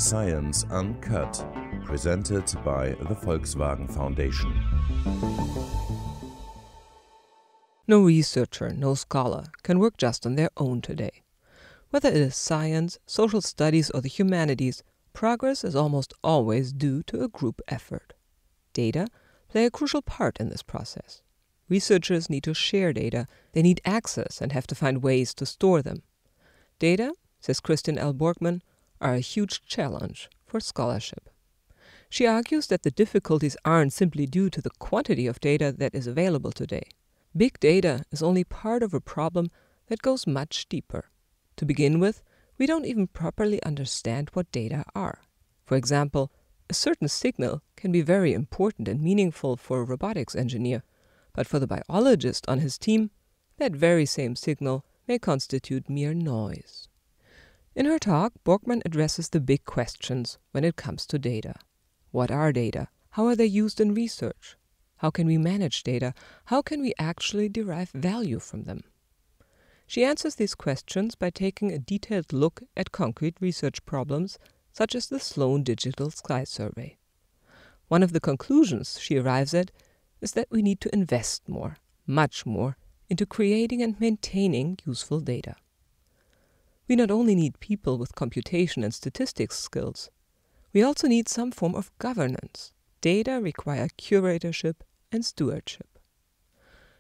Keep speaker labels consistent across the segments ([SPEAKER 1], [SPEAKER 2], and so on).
[SPEAKER 1] Science Uncut, presented by the Volkswagen Foundation.
[SPEAKER 2] No researcher, no scholar can work just on their own today. Whether it is science, social studies, or the humanities, progress is almost always due to a group effort. Data play a crucial part in this process. Researchers need to share data, they need access and have to find ways to store them. Data, says Christine L. Borgman, are a huge challenge for scholarship. She argues that the difficulties aren't simply due to the quantity of data that is available today. Big data is only part of a problem that goes much deeper. To begin with, we don't even properly understand what data are. For example, a certain signal can be very important and meaningful for a robotics engineer, but for the biologist on his team, that very same signal may constitute mere noise. In her talk, Borgman addresses the big questions when it comes to data. What are data? How are they used in research? How can we manage data? How can we actually derive value from them? She answers these questions by taking a detailed look at concrete research problems, such as the Sloan Digital Sky Survey. One of the conclusions she arrives at is that we need to invest more, much more, into creating and maintaining useful data. We not only need people with computation and statistics skills, we also need some form of governance. Data require curatorship and stewardship.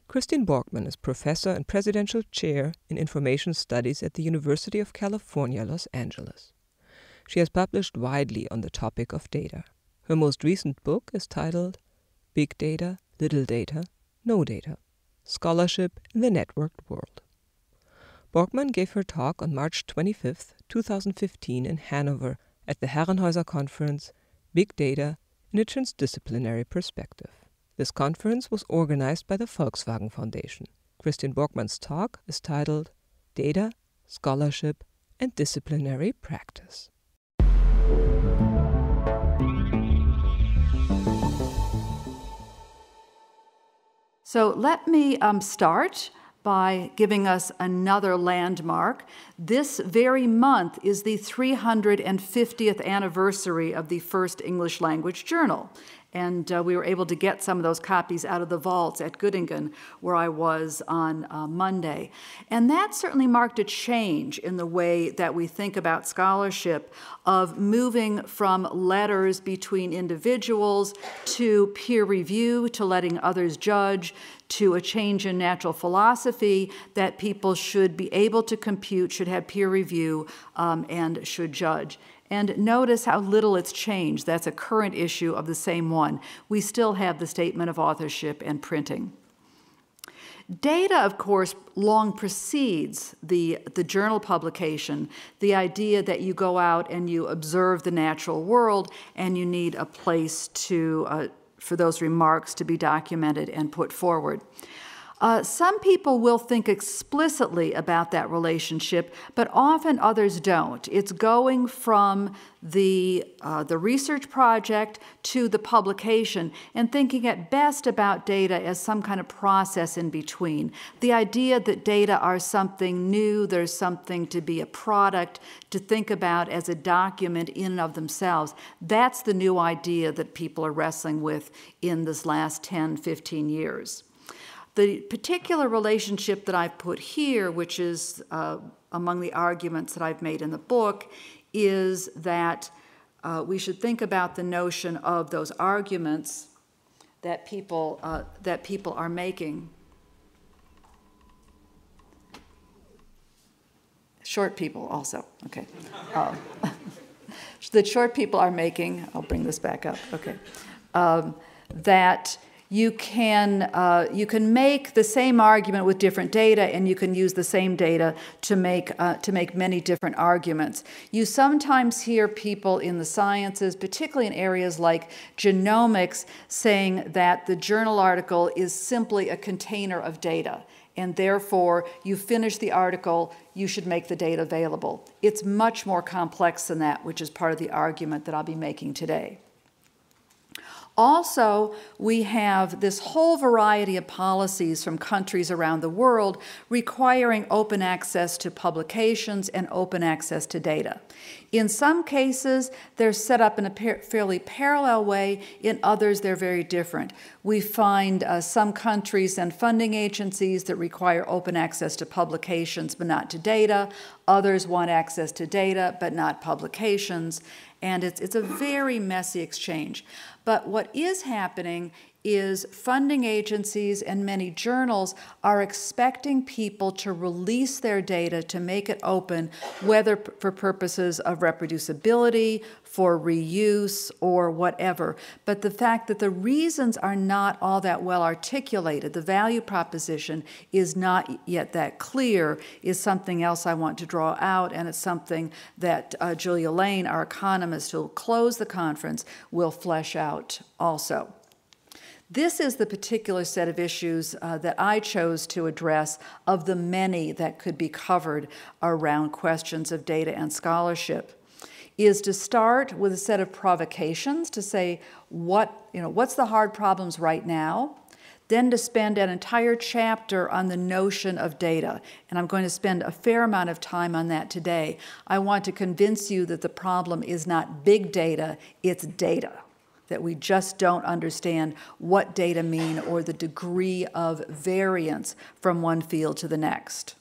[SPEAKER 2] Christine Borgman is professor and presidential chair in information studies at the University of California, Los Angeles. She has published widely on the topic of data. Her most recent book is titled Big Data, Little Data, No Data: Scholarship in the Networked World. Borgman gave her talk on March 25, 2015 in Hanover at the Herrenhausen conference, Big Data in a Transdisciplinary Perspective. This conference was organized by the Volkswagen Foundation. Christine Borgman's talk is titled Data, Scholarship, and Disciplinary Practice.
[SPEAKER 3] So let me start by giving us another landmark. This very month is the 350th anniversary of the first English language journal. And we were able to get some of those copies out of the vaults at Göttingen, where I was on Monday. And that certainly marked a change in the way that we think about scholarship, of moving from letters between individuals to peer review, to letting others judge, to a change in natural philosophy that people should be able to compute, should have peer review, and should judge. And notice how little it's changed. That's a current issue of the same one. We still have the statement of authorship and printing. Data, of course, long precedes the journal publication, the idea that you go out and you observe the natural world and you need a place for those remarks to be documented and put forward. Some people will think explicitly about that relationship, but often others don't. It's going from the research project to the publication and thinking at best about data as some kind of process in between. The idea that data are something new, there's something to be a product, to think about as a document in and of themselves, that's the new idea that people are wrestling with in this last 10, 15 years. The particular relationship that I've put here, which is among the arguments that I've made in the book, is that we should think about the notion of those arguments that people are making. Short people also, okay. That short people are making, I'll bring this back up, okay, that you can make the same argument with different data, and you can use the same data to make many different arguments. You sometimes hear people in the sciences, particularly in areas like genomics, saying that the journal article is simply a container of data, and therefore you finish the article, you should make the data available. It's much more complex than that, which is part of the argument that I'll be making today. Also, we have this whole variety of policies from countries around the world requiring open access to publications and open access to data. In some cases, they're set up in a fairly parallel way. In others, they're very different. We find some countries and funding agencies that require open access to publications but not to data. Others want access to data but not publications. And it's a very messy exchange. But what is happening is funding agencies and many journals are expecting people to release their data to make it open, whether for purposes of reproducibility, for reuse, or whatever. But the fact that the reasons are not all that well articulated, the value proposition is not yet that clear, is something else I want to draw out, and it's something that Julia Lane, our economist who will close the conference, will flesh out also. This is the particular set of issues that I chose to address of the many that could be covered around questions of data and scholarship, is to start with a set of provocations to say what's the hard problems right now, then to spend an entire chapter on the notion of data. And I'm going to spend a fair amount of time on that today. I want to convince you that the problem is not big data, it's data, that we just don't understand what data mean or the degree of variance from one field to the next.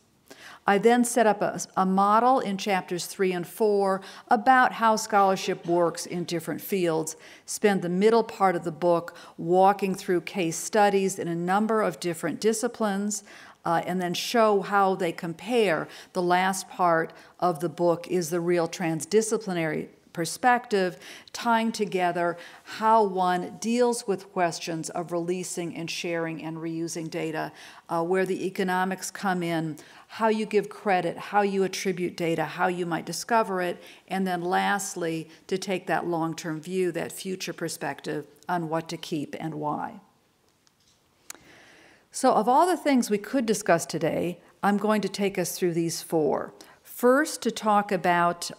[SPEAKER 3] I then set up a model in chapters 3 and 4 about how scholarship works in different fields, spend the middle part of the book walking through case studies in a number of different disciplines, and then show how they compare. The last part of the book is the real transdisciplinary perspective, tying together how one deals with questions of releasing and sharing and reusing data, where the economics come in, how you give credit, how you attribute data, how you might discover it, and then lastly, to take that long-term view, that future perspective on what to keep and why. So of all the things we could discuss today, I'm going to take us through these 4. First, to talk about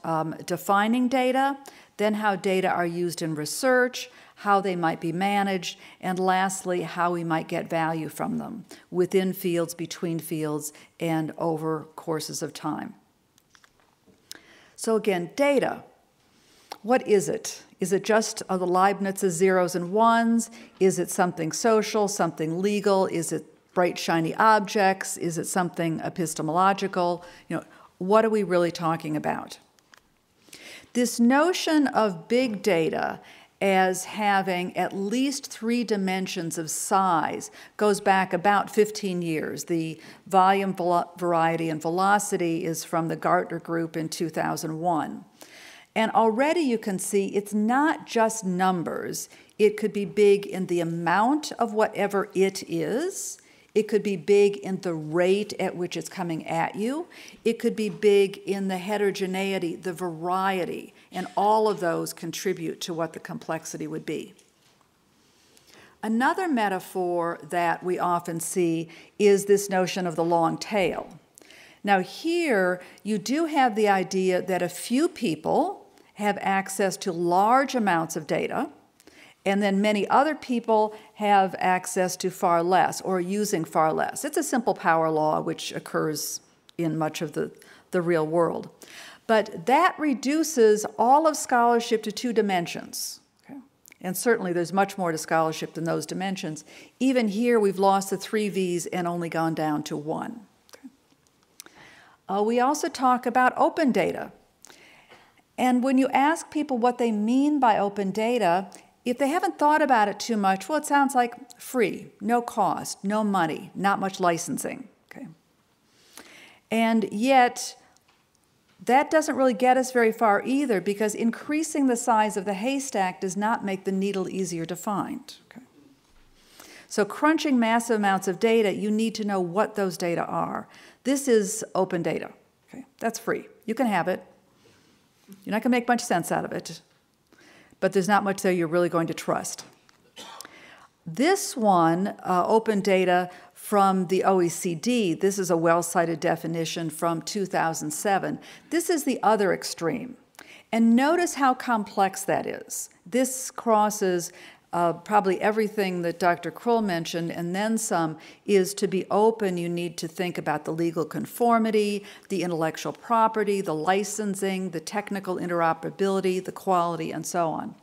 [SPEAKER 3] defining data, then how data are used in research, how they might be managed, and lastly, how we might get value from them within fields, between fields, and over courses of time. So again, data. What is it? Is it just the Leibniz's zeros and ones? Is it something social, something legal? Is it bright, shiny objects? Is it something epistemological? What are we really talking about? This notion of big data as having at least 3 dimensions of size goes back about 15 years. The volume, variety, and velocity is from the Gartner Group in 2001. And already you can see it's not just numbers. It could be big in the amount of whatever it is. It could be big in the rate at which it's coming at you. It could be big in the heterogeneity, the variety, and all of those contribute to what the complexity would be. Another metaphor that we often see is this notion of the long tail. Now here, you do have the idea that a few people have access to large amounts of data, and then many other people have access to far less or using far less. It's a simple power law which occurs in much of the real world. But that reduces all of scholarship to 2 dimensions. Okay? And certainly there's much more to scholarship than those dimensions. Even here we've lost the 3 V's and only gone down to 1. Okay? We also talk about open data. And when you ask people what they mean by open data, if they haven't thought about it too much, well, it sounds like free, no cost, no money, not much licensing. Okay? And yet, that doesn't really get us very far either, because increasing the size of the haystack does not make the needle easier to find. Okay? So crunching massive amounts of data, you need to know what those data are. This is open data. Okay? That's free. You can have it. You're not going to make much sense out of it, but there's not much there you're really going to trust. This one, open data from the OECD, this is a well-cited definition from 2007. This is the other extreme. And notice how complex that is. This crosses probably everything that Dr. Kroll mentioned, and then some, is to be open. You need to think about the legal conformity, the intellectual property, the licensing, the technical interoperability, the quality, and so on.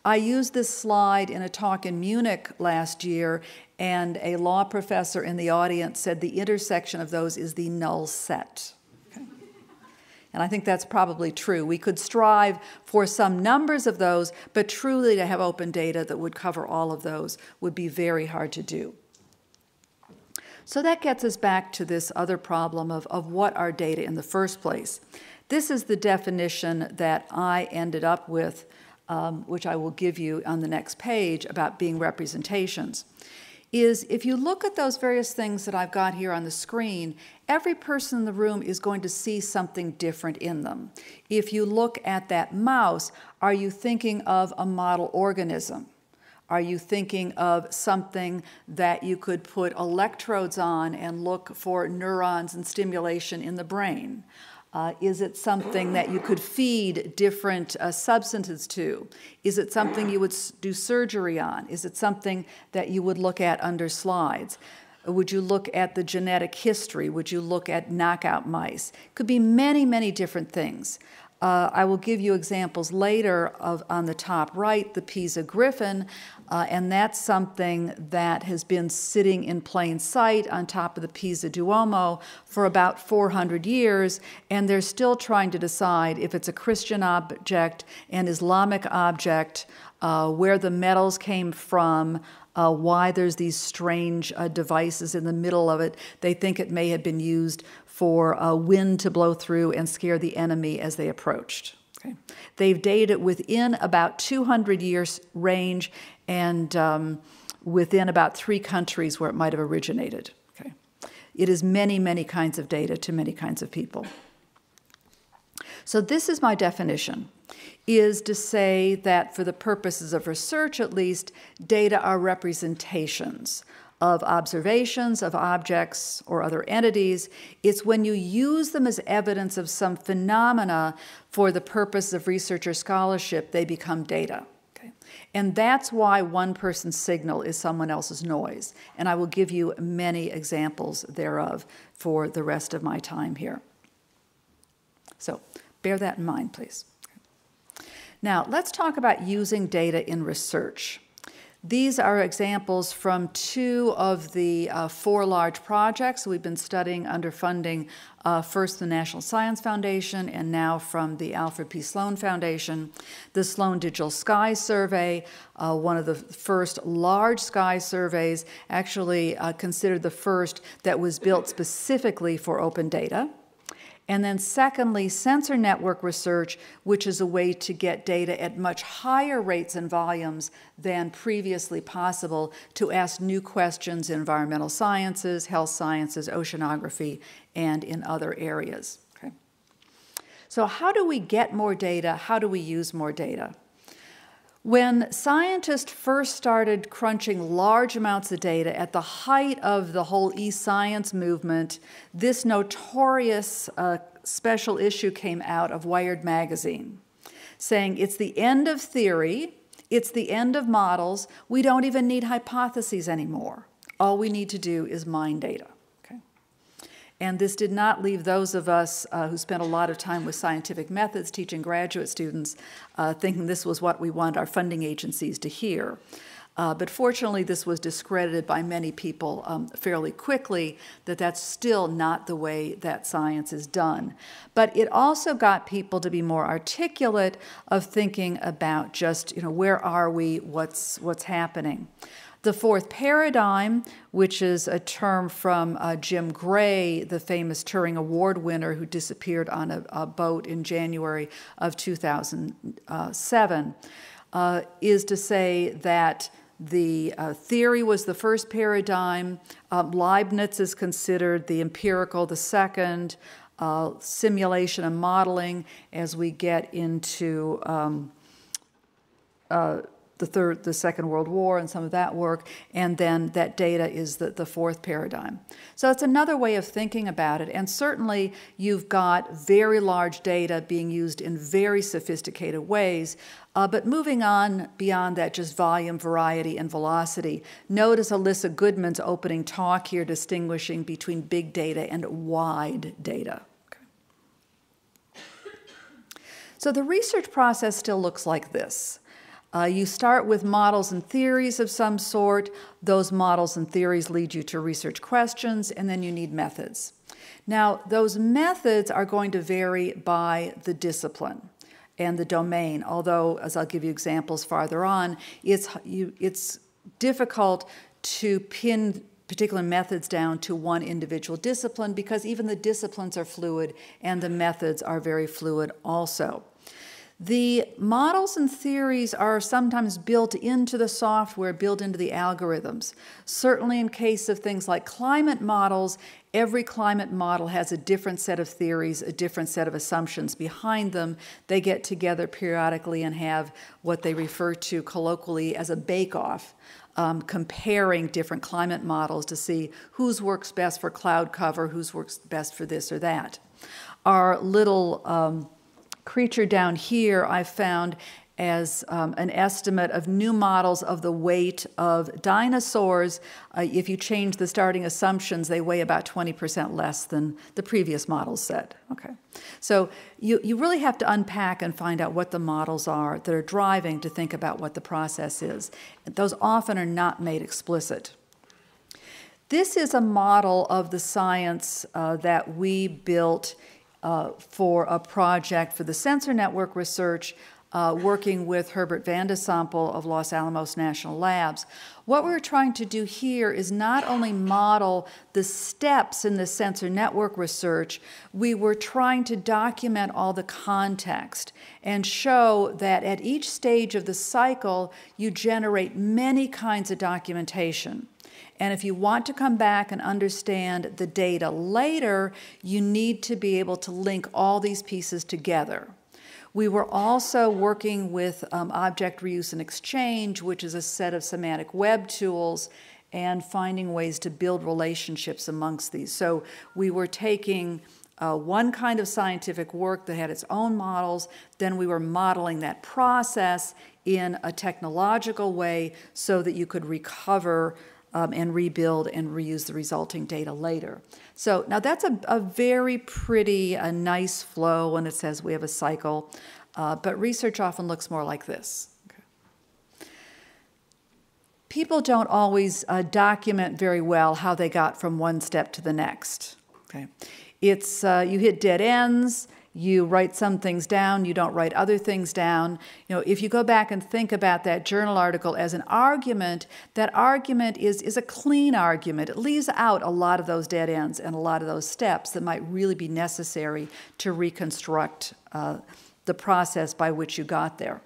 [SPEAKER 3] I used this slide in a talk in Munich last year, and a law professor in the audience said the intersection of those is the null set. And I think that's probably true. We could strive for some numbers of those, but truly to have open data that would cover all of those would be very hard to do. So that gets us back to this other problem of what are data in the first place. This is the definition that I ended up with, which I will give you on the next page, about being representations. Is if you look at those various things that I've got here on the screen, every person in the room is going to see something different in them. If you look at that mouse, are you thinking of a model organism? Are you thinking of something that you could put electrodes on and look for neurons and stimulation in the brain? Is it something that you could feed different substances to? Is it something you would do surgery on? Is it something that you would look at under slides? Would you look at the genetic history? Would you look at knockout mice? Could be many, many different things. I will give you examples later of, on the top right, the Pisa griffin, and that's something that has been sitting in plain sight on top of the Pisa Duomo for about 400 years, and they're still trying to decide if it's a Christian object, an Islamic object, where the metals came from, why there's these strange devices in the middle of it. They think it may have been used for wind to blow through and scare the enemy as they approached. Okay. They've dated it within about 200 years range and within about 3 countries where it might have originated. Okay. It is many, many kinds of data to many kinds of people. So this is my definition, is to say that for the purposes of research at least, data are representations of observations, of objects or other entities. It's when you use them as evidence of some phenomena for the purpose of research or scholarship, they become data. Okay? And that's why one person's signal is someone else's noise. And I will give you many examples thereof for the rest of my time here. So bear that in mind, please. Now, let's talk about using data in research. These are examples from 2 of the 4 large projects we've been studying under funding, first the National Science Foundation and now from the Alfred P. Sloan Foundation. The Sloan Digital Sky Survey, one of the first large sky surveys, actually considered the first that was built specifically for open data. And then secondly, sensor network research, which is a way to get data at much higher rates and volumes than previously possible to ask new questions in environmental sciences, health sciences, oceanography, and in other areas. Okay. So how do we get more data? How do we use more data? When scientists first started crunching large amounts of data at the height of the whole e-science movement, this notorious special issue came out of Wired magazine, saying it's the end of theory, it's the end of models, we don't even need hypotheses anymore. All we need to do is mine data. And this did not leave those of us who spent a lot of time with scientific methods teaching graduate students thinking this was what we want our funding agencies to hear. But fortunately, this was discredited by many people fairly quickly, that that's still not the way that science is done. But it also got people to be more articulate of thinking about just, where are we, what's happening. The 4th paradigm, which is a term from Jim Gray, the famous Turing Award winner who disappeared on a boat in January of 2007, is to say that the theory was the first paradigm, Leibniz is considered the empirical, the second, simulation and modeling as we get into the Second World War and some of that work, and then that data is the fourth paradigm. So it's another way of thinking about it, and certainly you've got very large data being used in very sophisticated ways, but moving on beyond that, just volume, variety, and velocity. Notice Alyssa Goodman's opening talk here distinguishing between big data and wide data. Okay. So the research process still looks like this. You start with models and theories of some sort. Those models and theories lead you to research questions, and then you need methods. Now, those methods are going to vary by the discipline and the domain, although, as I'll give you examples farther on, it's difficult to pin particular methods down to one individual discipline because even the disciplines are fluid and the methods are very fluid also. The models and theories are sometimes built into the software, built into the algorithms. Certainly in case of things like climate models, every climate model has a different set of theories, a different set of assumptions behind them. They get together periodically and have what they refer to colloquially as a bake-off, comparing different climate models to see whose works best for cloud cover, whose works best for this or that. Our little creature down here I found as an estimate of new models of the weight of dinosaurs. If you change the starting assumptions, they weigh about 20% less than the previous models said. Okay, so you really have to unpack and find out what the models are that are driving to think about what the process is. Those often are not made explicit. This is a model of the science that we built for a project for the sensor network research, working with Herbert van de Sample of Los Alamos National Labs. What we're trying to do here is not only model the steps in the sensor network research, we were trying to document all the context and show that at each stage of the cycle, you generate many kinds of documentation. And if you want to come back and understand the data later, you need to be able to link all these pieces together. We were also working with Object Reuse and Exchange, which is a set of semantic web tools, and finding ways to build relationships amongst these. So we were taking one kind of scientific work that had its own models, then we were modeling that process in a technological way so that you could recover and rebuild and reuse the resulting data later. So now that's a very pretty, a nice flow when it says we have a cycle, but research often looks more like this. Okay. People don't always document very well how they got from one step to the next. Okay. It's, you hit dead ends, you write some things down, you don't write other things down. You know, if you go back and think about that journal article as an argument, that argument is a clean argument. It leaves out a lot of those dead ends and a lot of those steps that might really be necessary to reconstruct the process by which you got there.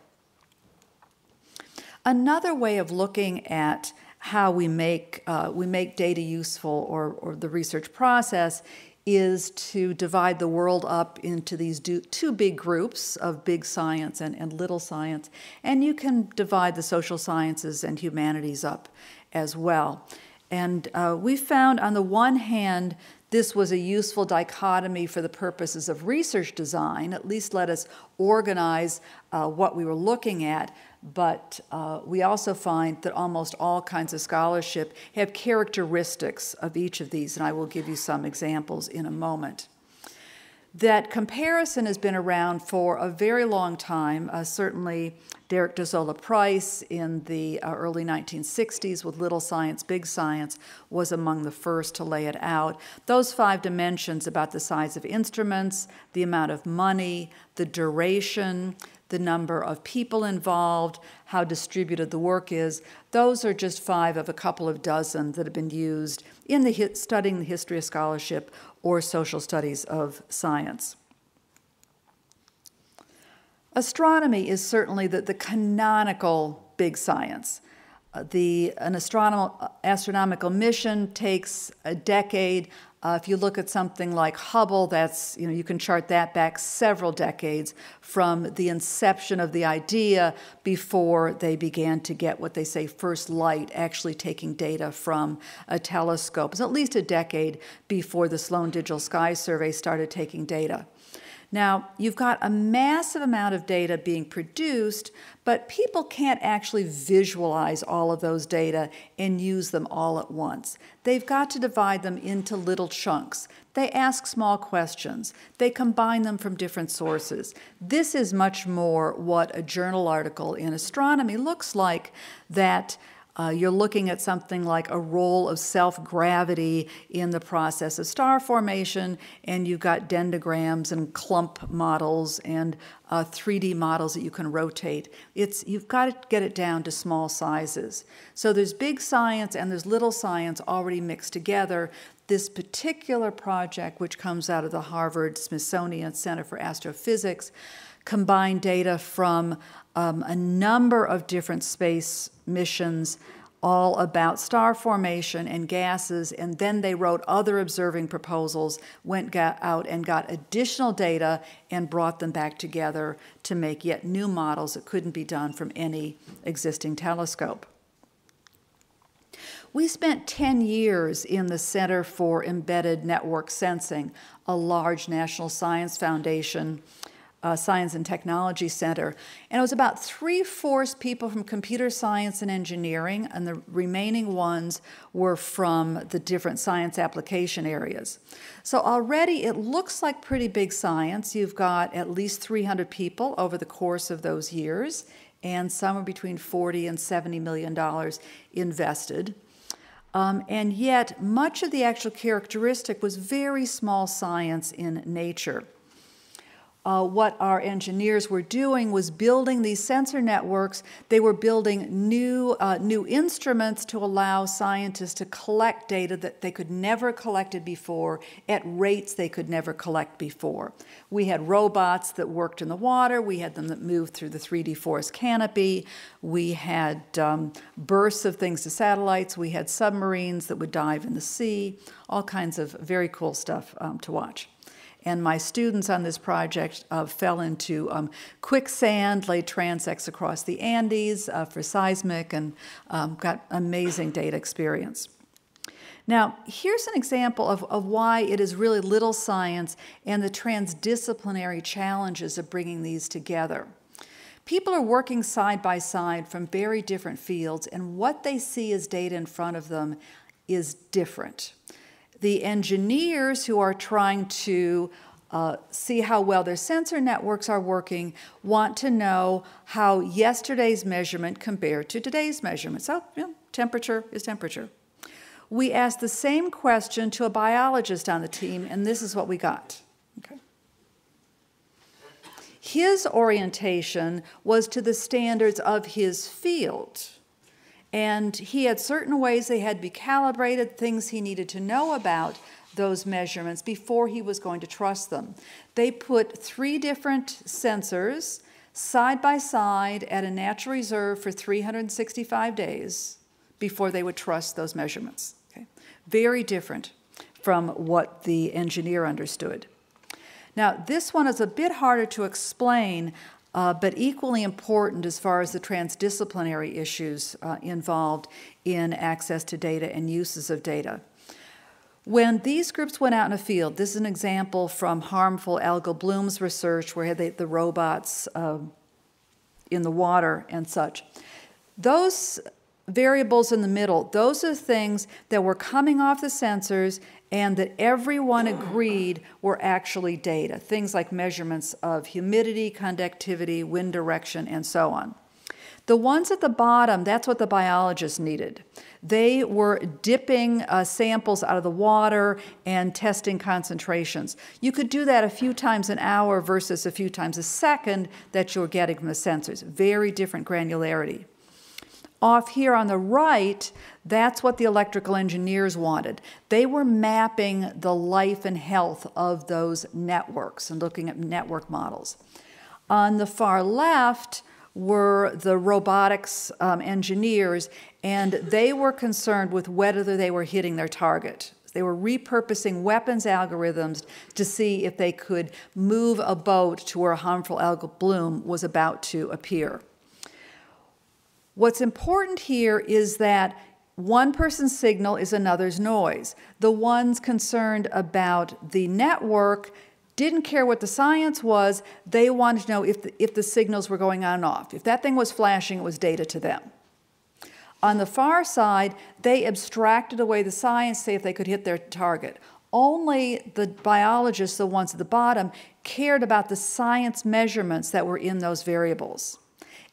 [SPEAKER 3] Another way of looking at how we make data useful or the research process is to divide the world up into these two big groups of big science and little science. And you can divide the social sciences and humanities up as well. And we found, on the one hand, this was a useful dichotomy for the purposes of research design, at least let us organize what we were looking at. But we also find that almost all kinds of scholarship have characteristics of each of these, and I will give you some examples in a moment. That comparison has been around for a very long time. Certainly, Derek Dazola Price in the early 1960s with Little Science, Big Science was among the first to lay it out. Those 5 dimensions about the size of instruments, the amount of money, the duration, the number of people involved, how distributed the work is, those are just 5 of a couple of dozen that have been used in studying the history of scholarship or social studies of science. Astronomy is certainly the canonical big science. An astronomical mission takes a decade. If you look at something like Hubble, that's, you can chart that back several decades from the inception of the idea before they began to get what they say first light, actually taking data from a telescope. It's at least a decade before the Sloan Digital Sky Survey started taking data. Now, you've got a massive amount of data being produced, but people can't actually visualize all of those data and use them all at once. They've got to divide them into little chunks. They ask small questions. They combine them from different sources. This is much more what a journal article in astronomy looks like, that you're looking at something like a role of self-gravity in the process of star formation, and you've got dendrograms and clump models and 3D models that you can rotate. You've got to get it down to small sizes. So there's big science and there's little science already mixed together. This particular project, which comes out of the Harvard-Smithsonian Center for Astrophysics, combined data from a number of different space missions all about star formation and gases, and then they wrote other observing proposals, went out and got additional data and brought them back together to make yet new models that couldn't be done from any existing telescope. We spent 10 years in the Center for Embedded Network Sensing, a large National Science Foundation Science and Technology Center, and it was about 3/4 people from computer science and engineering, and the remaining ones were from the different science application areas. So already it looks like pretty big science. You've got at least 300 people over the course of those years, and somewhere between $40 and $70 million invested. And yet much of the actual characteristic was very small science in nature. What our engineers were doing was building these sensor networks. They were building new instruments to allow scientists to collect data that they could never have collected before at rates they could never collect before. We had robots that worked in the water. We had them that moved through the 3D forest canopy. We had bursts of things to satellites. We had submarines that would dive in the sea, all kinds of very cool stuff to watch. And my students on this project fell into quicksand, laid transects across the Andes for seismic, and got amazing data experience. Now, here's an example of why it is really little science and the transdisciplinary challenges of bringing these together. People are working side by side from very different fields, and what they see as data in front of them is different. The engineers who are trying to see how well their sensor networks are working want to know how yesterday's measurement compared to today's measurement. So, temperature is temperature. We asked the same question to a biologist on the team, and this is what we got. Okay. His orientation was to the standards of his field. And he had certain ways they had to be calibrated, things he needed to know about those measurements before he was going to trust them. They put 3 different sensors side by side at a natural reserve for 365 days before they would trust those measurements. Okay? Very different from what the engineer understood. Now, this one is a bit harder to explain, but equally important as far as the transdisciplinary issues involved in access to data and uses of data. When these groups went out in a field, this is an example from harmful algal blooms research where the robots in the water and such. Those variables in the middle, those are things that were coming off the sensors and that everyone agreed were actually data, things like measurements of humidity, conductivity, wind direction, and so on. The ones at the bottom, that's what the biologists needed. They were dipping samples out of the water and testing concentrations. You could do that a few times an hour versus a few times a second that you're getting from the sensors. Very different granularity. Off here on the right, that's what the electrical engineers wanted. They were mapping the life and health of those networks and looking at network models. On the far left were the robotics engineers, and they were concerned with whether they were hitting their target. They were repurposing weapons algorithms to see if they could move a boat to where a harmful algal bloom was about to appear. What's important here is that one person's signal is another's noise. The ones concerned about the network didn't care what the science was. They wanted to know if the signals were going on and off. If that thing was flashing, it was data to them. On the far side, they abstracted away the science to see if they could hit their target. Only the biologists, the ones at the bottom, cared about the science measurements that were in those variables.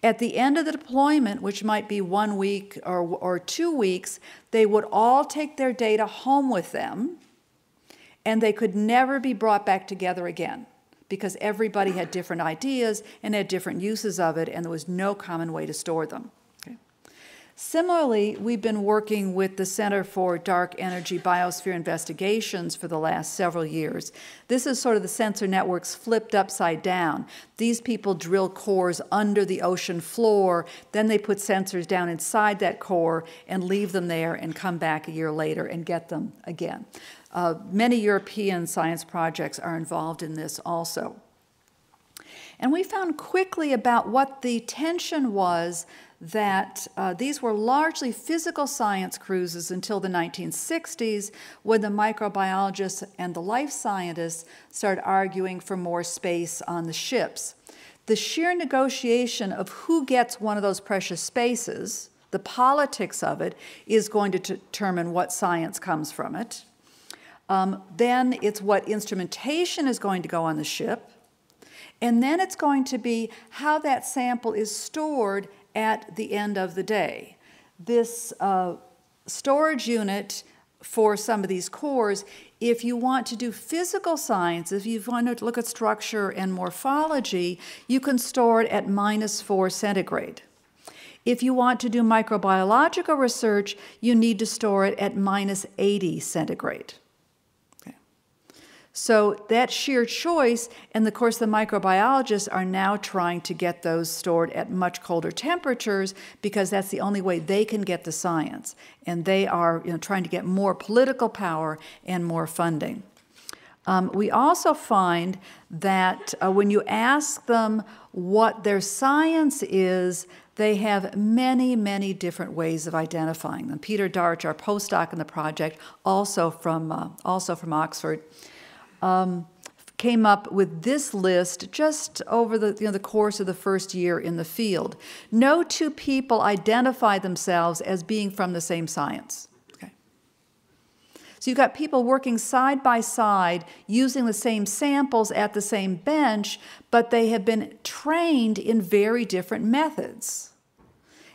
[SPEAKER 3] At the end of the deployment, which might be 1 week or 2 weeks, they would all take their data home with them, and they could never be brought back together again because everybody had different ideas and had different uses of it, and there was no common way to store them. Similarly, we've been working with the Center for Dark Energy Biosphere Investigations for the last several years. This is sort of the sensor networks flipped upside down. These people drill cores under the ocean floor, then they put sensors down inside that core and leave them there and come back a year later and get them again. Many European science projects are involved in this also. And we found quickly about what the tension was that these were largely physical science cruises until the 1960s, when the microbiologists and the life scientists started arguing for more space on the ships. The sheer negotiation of who gets one of those precious spaces, the politics of it, is going to determine what science comes from it. Then it's what instrumentation is going to go on the ship. And then it's going to be how that sample is stored at the end of the day. This storage unit for some of these cores, if you want to do physical science, if you want to look at structure and morphology, you can store it at -4 centigrade. If you want to do microbiological research, you need to store it at -80 centigrade. So that sheer choice, and of course the microbiologists are now trying to get those stored at much colder temperatures because that's the only way they can get the science. And they are trying to get more political power and more funding. We also find that when you ask them what their science is, they have many, many different ways of identifying them. Peter Darch, our postdoc in the project, also from Oxford, came up with this list just over the course of the first year in the field. No two people identify themselves as being from the same science. Okay. So you've got people working side by side using the same samples at the same bench, but they have been trained in very different methods.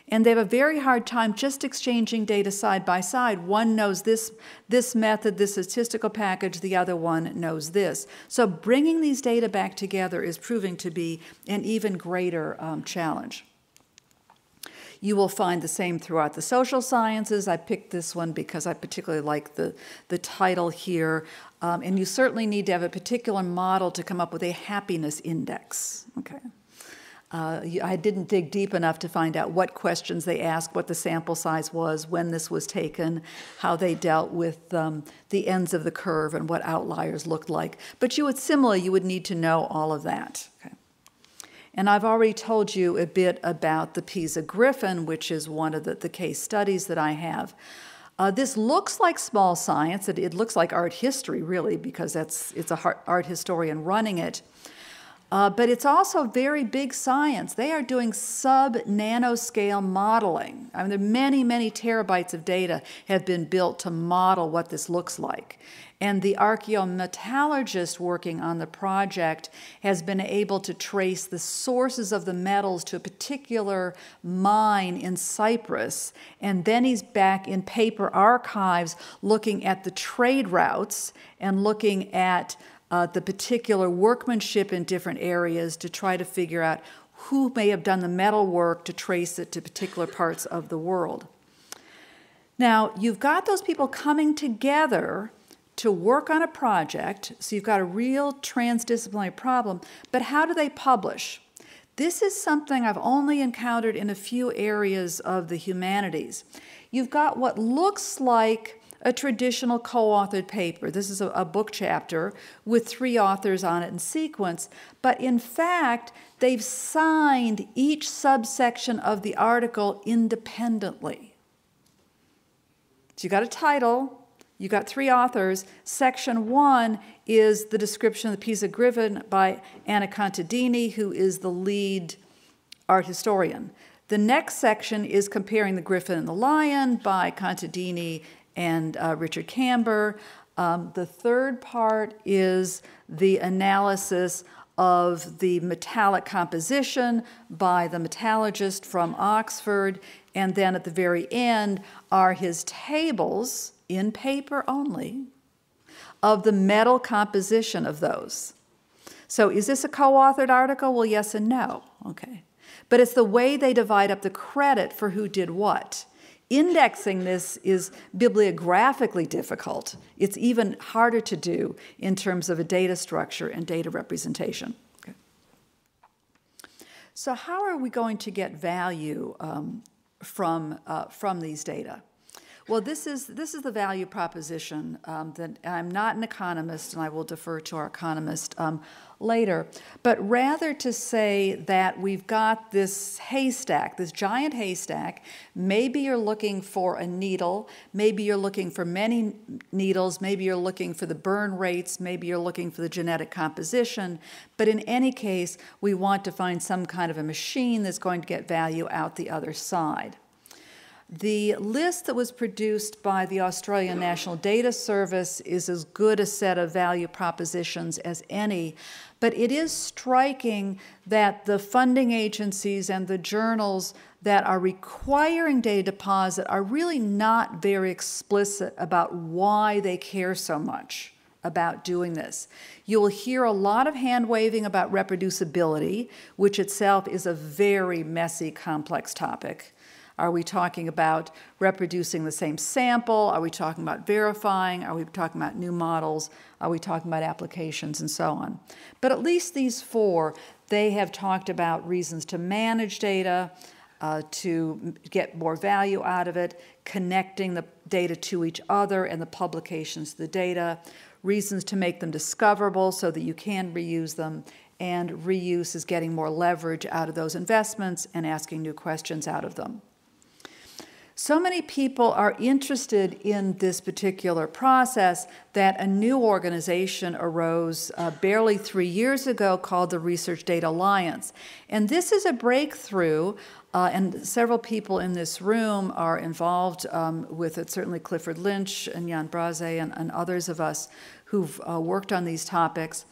[SPEAKER 3] And they have a very hard time just exchanging data side by side. One knows this method, this statistical package, the other one knows this. So bringing these data back together is proving to be an even greater challenge. You will find the same throughout the social sciences. I picked this one because I particularly like the title here. And you certainly need to have a particular model to come up with a happiness index. Okay. I didn't dig deep enough to find out what questions they asked, what the sample size was, when this was taken, how they dealt with the ends of the curve and what outliers looked like. But you would need to know all of that. Okay. And I've already told you a bit about the PISA Griffin, which is one of the case studies that I have. This looks like small science. It looks like art history, really, because it's an art historian running it. But it's also very big science. They are doing sub-nanoscale modeling. I mean, there are many, many terabytes of data have been built to model what this looks like. And the archaeometallurgist working on the project has been able to trace the sources of the metals to a particular mine in Cyprus. And then he's back in paper archives looking at the trade routes and looking at the particular workmanship in different areas to try to figure out who may have done the metal work to trace it to particular parts of the world. Now, you've got those people coming together to work on a project, so you've got a real transdisciplinary problem, but how do they publish? This is something I've only encountered in a few areas of the humanities. You've got what looks like a traditional co-authored paper. This is a book chapter with 3 authors on it in sequence, but in fact, they've signed each subsection of the article independently. So you got a title, you got 3 authors. Section 1 is the description of the piece of Griffin by Anna Contadini, who is the lead art historian. The next section is comparing the Griffin and the Lion by Contadini and Richard Camber. The third part is the analysis of the metallic composition by the metallurgist from Oxford. And then at the very end are his tables, in paper only, of the metal composition of those. So is this a co-authored article? Well, yes and no. Okay. But it's the way they divide up the credit for who did what. Indexing this is bibliographically difficult. It's even harder to do in terms of a data structure and data representation. Okay. So how are we going to get value from these data? Well, this is the value proposition that I'm not an economist, and I will defer to our economist later, but rather to say that we've got this haystack, this giant haystack. Maybe you're looking for a needle, maybe you're looking for many needles, maybe you're looking for the burn rates, maybe you're looking for the genetic composition, but in any case, we want to find some kind of a machine that's going to get value out the other side. The list that was produced by the Australian National Data Service is as good a set of value propositions as any, but it is striking that the funding agencies and the journals that are requiring data deposit are really not very explicit about why they care so much about doing this. You will hear a lot of hand-waving about reproducibility, which itself is a very messy, complex topic. Are we talking about reproducing the same sample? Are we talking about verifying? Are we talking about new models? Are we talking about applications and so on? But at least these 4, they have talked about reasons to manage data, to get more value out of it, connecting the data to each other and the publications to the data, reasons to make them discoverable so that you can reuse them, and reuse is getting more leverage out of those investments and asking new questions out of them. So many people are interested in this particular process that a new organization arose barely 3 years ago called the Research Data Alliance. And this is a breakthrough, and several people in this room are involved with it, certainly Clifford Lynch and Jan Braze and others of us who've worked on these topics.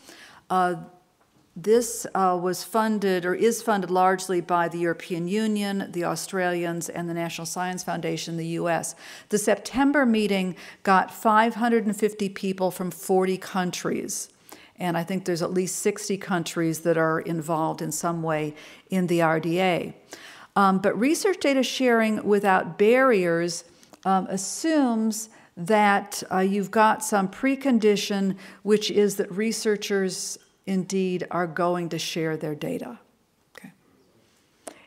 [SPEAKER 3] This was funded, or is funded largely by the European Union, the Australians, and the National Science Foundation in the US. The September meeting got 550 people from 40 countries. And I think there's at least 60 countries that are involved in some way in the RDA. But research data sharing without barriers assumes that you've got some precondition, which is that researchers indeed are going to share their data. Okay.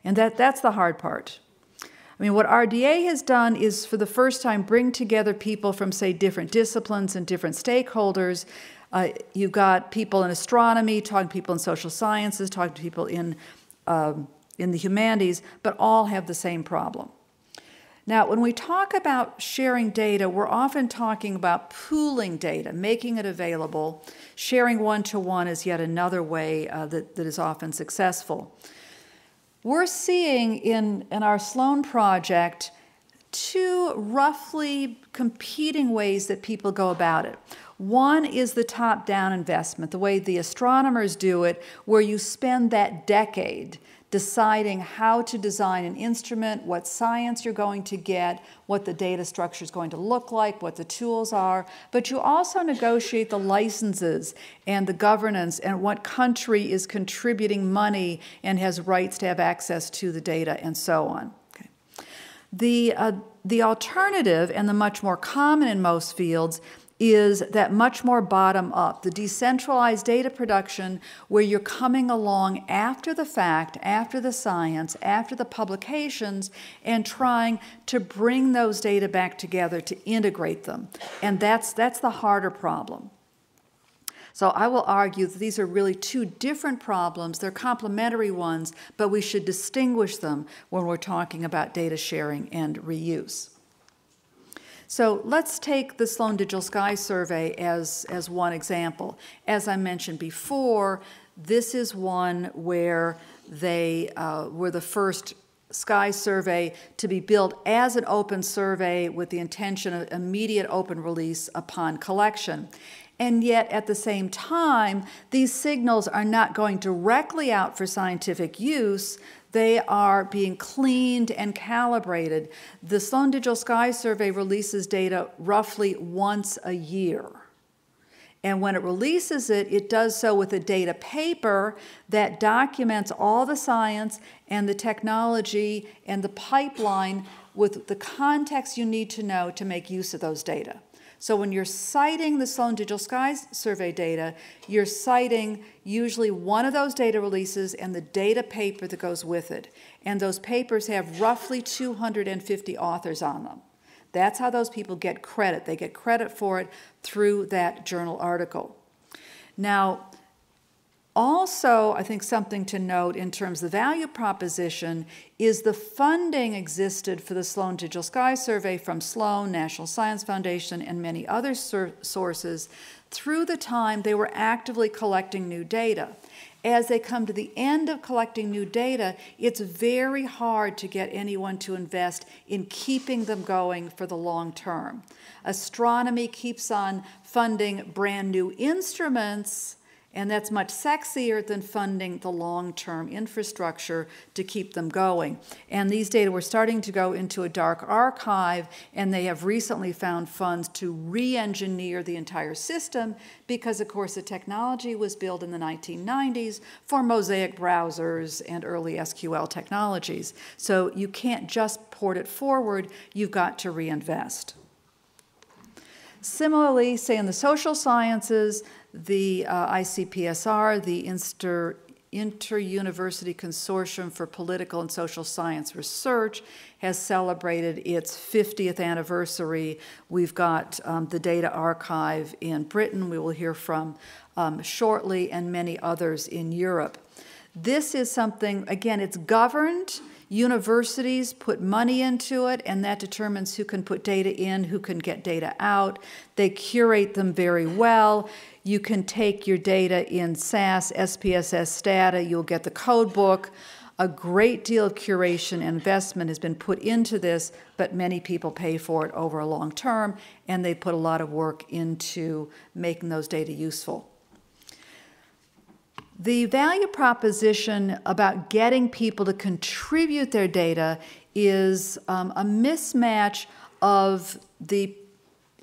[SPEAKER 3] And that's the hard part. I mean, what RDA has done is for the first time bring together people from, say, different disciplines and different stakeholders. You've got people in astronomy, talking to people in social sciences, talking to people in the humanities, but all have the same problem. Now, when we talk about sharing data, we're often talking about pooling data, making it available. Sharing one-to-one is yet another way that is often successful. We're seeing in our Sloan project 2 roughly competing ways that people go about it. One is the top-down investment, the way the astronomers do it, where you spend that decade deciding how to design an instrument, what science you're going to get, what the data structure is going to look like, what the tools are, but you also negotiate the licenses and the governance and what country is contributing money and has rights to have access to the data and so on. Okay. The alternative, and the much more common in most fields, is that much more bottom-up, the decentralized data production where you're coming along after the fact, after the science, after the publications, and trying to bring those data back together to integrate them. And that's the harder problem. So I will argue that these are really two different problems. They're complementary ones, but we should distinguish them when we're talking about data sharing and reuse. So let's take the Sloan Digital Sky Survey as one example. As I mentioned before, this is one where they were the first sky survey to be built as an open survey with the intention of immediate open release upon collection. And yet, at the same time, these signals are not going directly out for scientific use. They are being cleaned and calibrated. The Sloan Digital Sky Survey releases data roughly once a year. And when it releases it, it does so with a data paper that documents all the science and the technology and the pipeline with the context you need to know to make use of those data. So when you're citing the Sloan Digital Sky Survey data, you're citing usually one of those data releases and the data paper that goes with it. And those papers have roughly 250 authors on them. That's how those people get credit. They get credit for it through that journal article. Now, also, I think something to note in terms of the value proposition is the funding existed for the Sloan Digital Sky Survey from Sloan, National Science Foundation, and many other sources through the time they were actively collecting new data. As they come to the end of collecting new data, it's very hard to get anyone to invest in keeping them going for the long term. Astronomy keeps on funding brand new instruments, and that's much sexier than funding the long-term infrastructure to keep them going. And these data were starting to go into a dark archive, and they have recently found funds to re-engineer the entire system because, of course, the technology was built in the 1990s for mosaic browsers and early SQL technologies. So you can't just port it forward, you've got to reinvest. Similarly, say in the social sciences, the ICPSR, the Inter-University Consortium for Political and Social Science Research, has celebrated its 50th anniversary. We've got the data archive in Britain, we will hear from shortly, and many others in Europe. This is something, again, it's governed. Universities put money into it, and that determines who can put data in, who can get data out. They curate them very well. You can take your data in SAS, SPSS Stata, you'll get the code book. A great deal of curation and investment has been put into this, but many people pay for it over a long term, and they put a lot of work into making those data useful. The value proposition about getting people to contribute their data is a mismatch of the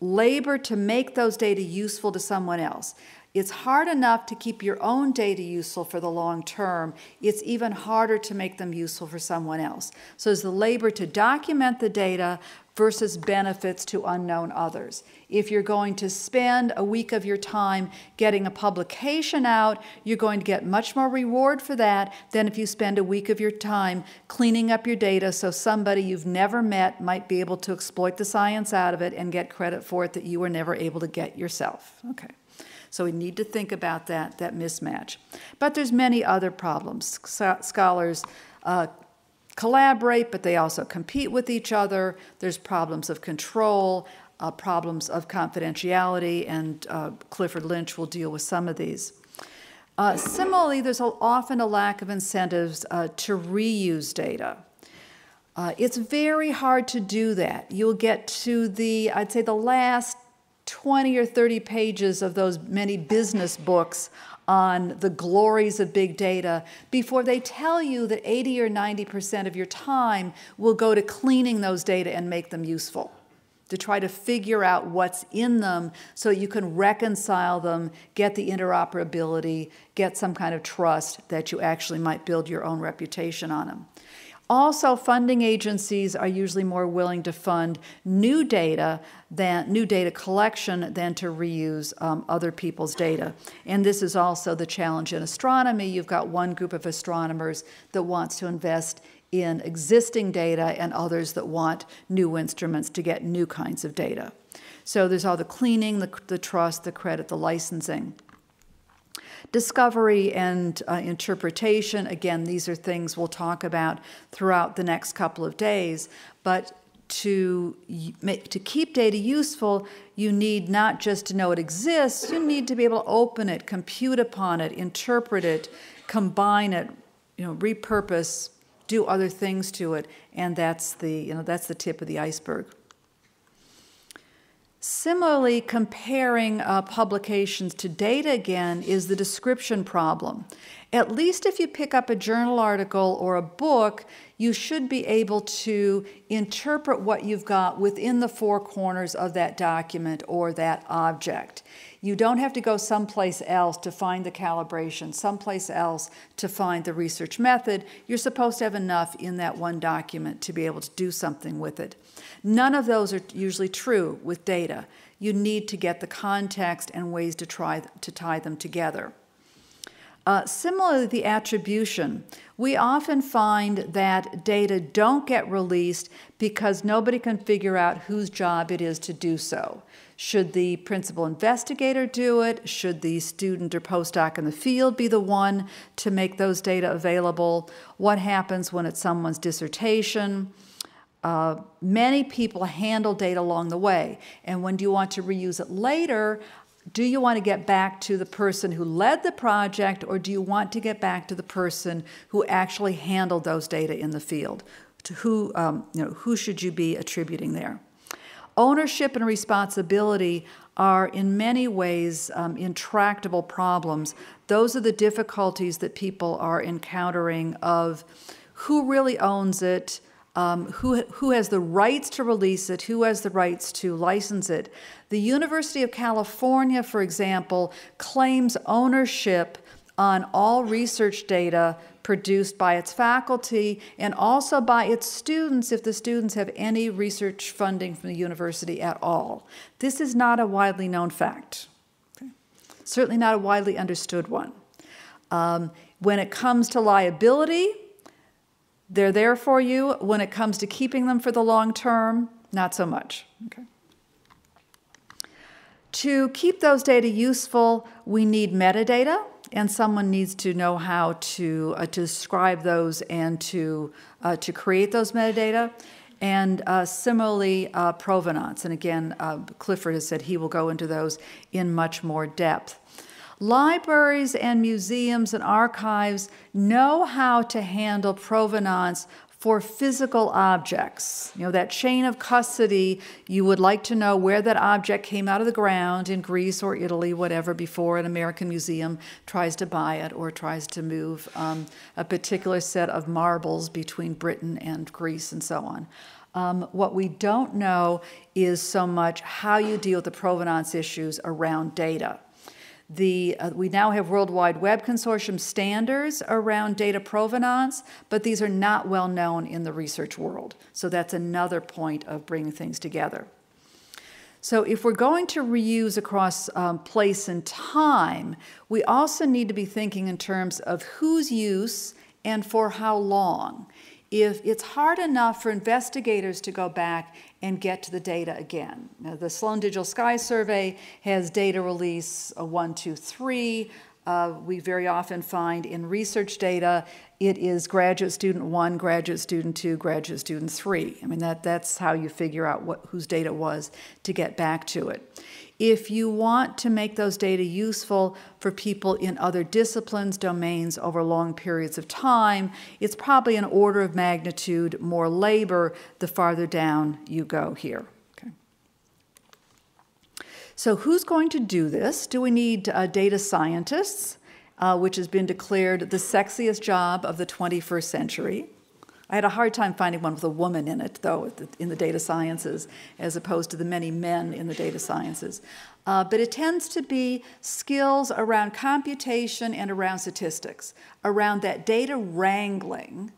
[SPEAKER 3] labor to make those data useful to someone else. It's hard enough to keep your own data useful for the long term. It's even harder to make them useful for someone else. So there's the labor to document the data versus benefits to unknown others. If you're going to spend a week of your time getting a publication out, you're going to get much more reward for that than if you spend a week of your time cleaning up your data so somebody you've never met might be able to exploit the science out of it and get credit for it that you were never able to get yourself. Okay. So we need to think about that mismatch. But there's many other problems. Scholars collaborate, but they also compete with each other. There's problems of control, problems of confidentiality, and Clifford Lynch will deal with some of these. Similarly, there's often a lack of incentives to reuse data. It's very hard to do that. You'll get to I'd say the last 20 or 30 pages of those many business books on the glories of big data before they tell you that 80 or 90% of your time will go to cleaning those data and make them useful, to try to figure out what's in them so you can reconcile them, get the interoperability, get some kind of trust that you actually might build your own reputation on them. Also, funding agencies are usually more willing to fund new data collection than to reuse other people's data. And this is also the challenge in astronomy. You've got one group of astronomers that wants to invest in existing data and others that want new instruments to get new kinds of data. So there's all the cleaning, the trust, the credit, the licensing. Discovery and interpretation, again, these are things we'll talk about throughout the next couple of days, but to keep data useful, you need not just to know it exists, you need to be able to open it, compute upon it, interpret it, combine it, repurpose, do other things to it, and that's the tip of the iceberg. Similarly, comparing publications to data again is the description problem. At least if you pick up a journal article or a book, you should be able to interpret what you've got within the four corners of that document or that object. You don't have to go someplace else to find the calibration, someplace else to find the research method. You're supposed to have enough in that one document to be able to do something with it. None of those are usually true with data. You need to get the context and ways to tie them together. Similarly, the attribution. We often find that data don't get released because nobody can figure out whose job it is to do so. Should the principal investigator do it? Should the student or postdoc in the field be the one to make those data available? What happens when it's someone's dissertation? Many people handle data along the way, and when do you want to reuse it later? Do you want to get back to the person who led the project, or do you want to get back to the person who actually handled those data in the field? To who should you be attributing there? Ownership and responsibility are in many ways intractable problems. Those are the difficulties that people are encountering of who really owns it, who has the rights to release it, who has the rights to license it. The University of California, for example, claims ownership on all research data produced by its faculty and also by its students if the students have any research funding from the university at all. This is not a widely known fact. Okay? Certainly not a widely understood one. When it comes to liability, they're there for you. When it comes to keeping them for the long term, not so much. Okay. To keep those data useful, we need metadata, and someone needs to know how to describe those and to create those metadata. And similarly, provenance. And again, Clifford has said he will go into those in much more depth. Libraries and museums and archives know how to handle provenance for physical objects. That chain of custody, you would like to know where that object came out of the ground in Greece or Italy, whatever, before an American museum tries to buy it or tries to move a particular set of marbles between Britain and Greece and so on. What we don't know is so much how you deal with the provenance issues around data. We now have World Wide Web Consortium standards around data provenance, but these are not well known in the research world. So that's another point of bringing things together. So if we're going to reuse across place and time, we also need to be thinking in terms of whose use and for how long. If it's hard enough for investigators to go back and get to the data again. Now, the Sloan Digital Sky Survey has data release 1, 2, 3. We very often find in research data, it is graduate student 1, graduate student 2, graduate student 3. I mean, that's how you figure out whose data was to get back to it. If you want to make those data useful for people in other disciplines, domains over long periods of time, it's probably an order of magnitude more labor the farther down you go here. Okay. So who's going to do this? Do we need data scientists, which has been declared the sexiest job of the 21st century? I had a hard time finding one with a woman in it, though, in the data sciences, as opposed to the many men in the data sciences. But it tends to be skills around computation and around statistics, around that data wrangling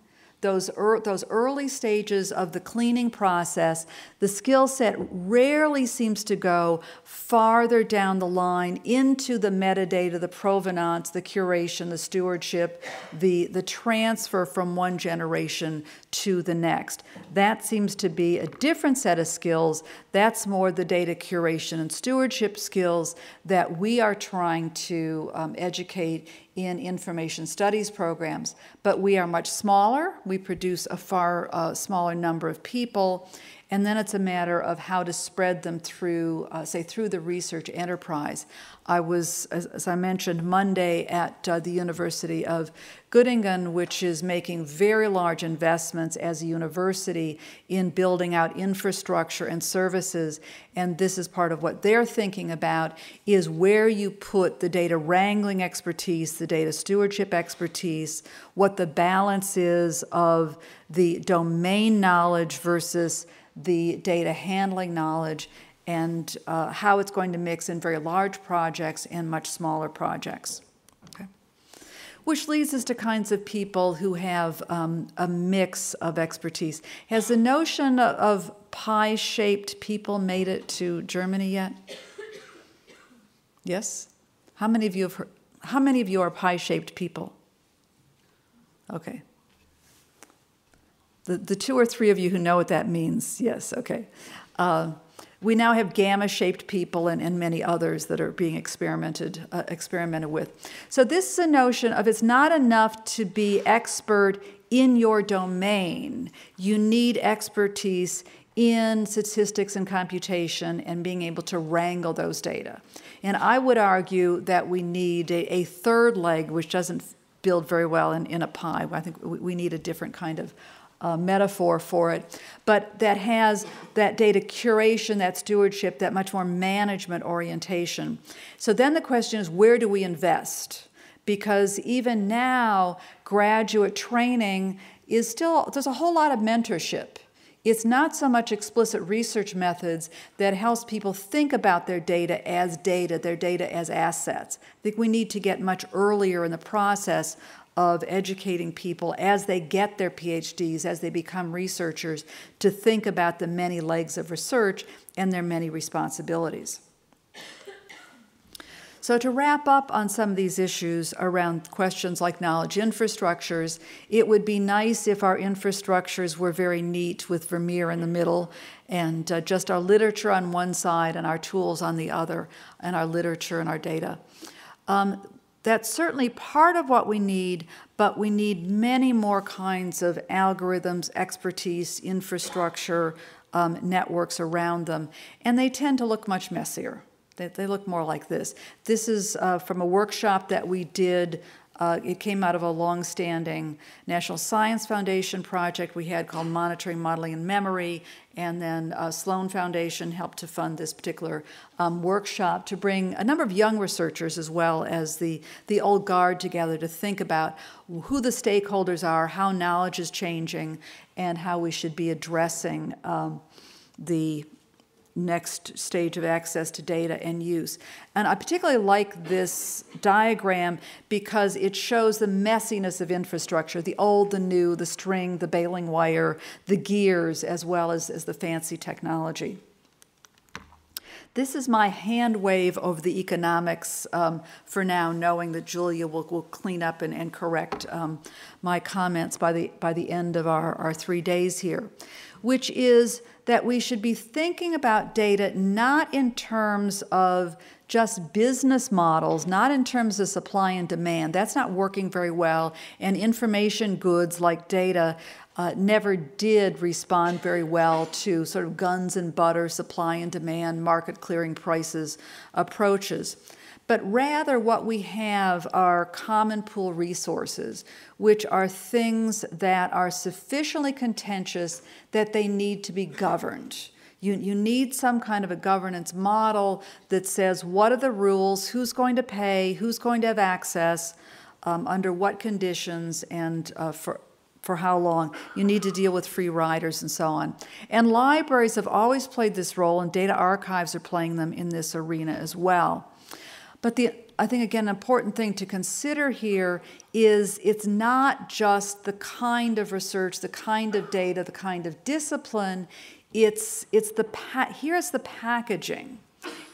[SPEAKER 3] those early stages of the cleaning process, the skill set rarely seems to go farther down the line into the metadata, the provenance, the curation, the stewardship, the transfer from one generation to the next. That seems to be a different set of skills. That's more the data curation and stewardship skills that we are trying to educate in information studies programs. But we are much smaller. We produce a far smaller number of people. And then it's a matter of how to spread them through, say, through the research enterprise. I was, as I mentioned, Monday at the University of Göttingen, which is making very large investments as a university in building out infrastructure and services. And this is part of what they're thinking about, is where you put the data wrangling expertise, the data stewardship expertise, what the balance is of the domain knowledge versus the data handling knowledge, and how it's going to mix in very large projects and much smaller projects. Okay. Which leads us to kinds of people who have a mix of expertise. Has the notion of pie-shaped people made it to Germany yet? Yes? How many of you have heard? How many of you are pie-shaped people? Okay. The 2 or 3 of you who know what that means, yes, okay. We now have gamma-shaped people and many others that are being experimented with. So this is a notion of it's not enough to be expert in your domain. You need expertise in statistics and computation and being able to wrangle those data. And I would argue that we need a third leg, which doesn't build very well in a pie. I think we need a different kind of metaphor for it, but that has that data curation, that stewardship, that much more management orientation. So then the question is, where do we invest? Because even now, graduate training is still, there's a whole lot of mentorship. It's not so much explicit research methods that helps people think about their data, their data as assets. I think we need to get much earlier in the process of educating people as they get their PhDs, as they become researchers, to think about the many legs of research and their many responsibilities. So to wrap up on some of these issues around questions like knowledge infrastructures, it would be nice if our infrastructures were very neat with Vermeer in the middle and just our literature on one side and our tools on the other, and our literature and our data. That's certainly part of what we need, but we need many more kinds of algorithms, expertise, infrastructure, networks around them, and they tend to look much messier. They look more like this. This is from a workshop that we did. It came out of a long-standing National Science Foundation project we had called Monitoring, Modeling, and Memory, and then Sloan Foundation helped to fund this particular workshop to bring a number of young researchers as well as the old guard together to think about who the stakeholders are, how knowledge is changing, and how we should be addressing the next stage of access to data and use. And I particularly like this diagram because it shows the messiness of infrastructure, the old, the new, the string, the baling wire, the gears, as well as the fancy technology. This is my hand wave over the economics for now, knowing that Julia will clean up and correct my comments by the end of our 3 days here, which is that we should be thinking about data not in terms of just business models, not in terms of supply and demand. That's not working very well, and information goods like data never did respond very well to sort of guns and butter, supply and demand, market clearing prices approaches. But rather what we have are common pool resources, which are things that are sufficiently contentious that they need to be governed. You need some kind of a governance model that says what are the rules, who's going to pay, who's going to have access, under what conditions, and for how long. You need to deal with free riders and so on. And libraries have always played this role, and data archives are playing them in this arena as well. But the I think, again, an important thing to consider here is it's not just the kind of research, the kind of data, the kind of discipline. Here's the packaging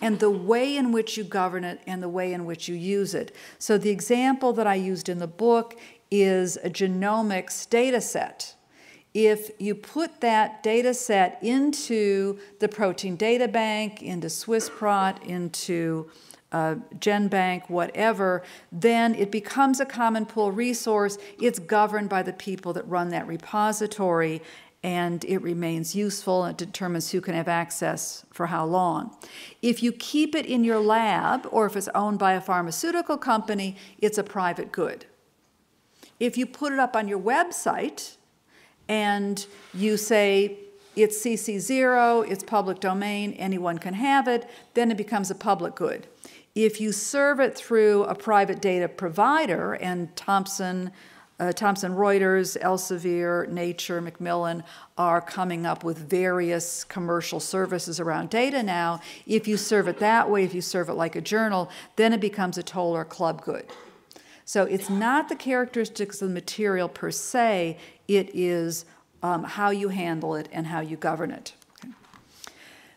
[SPEAKER 3] and the way in which you govern it and the way in which you use it. So the example that I used in the book is a genomics data set. If you put that data set into the Protein Data Bank, into SwissProt, into GenBank, whatever, then it becomes a common pool resource. It's governed by the people that run that repository, and it remains useful and determines who can have access for how long. If you keep it in your lab, or if it's owned by a pharmaceutical company, it's a private good. If you put it up on your website and you say, it's CC0, it's public domain, anyone can have it, then it becomes a public good. If you serve it through a private data provider, and Thomson Reuters, Elsevier, Nature, Macmillan are coming up with various commercial services around data now, if you serve it that way, if you serve it like a journal, then it becomes a toll or club good. So it's not the characteristics of the material per se, it is how you handle it and how you govern it.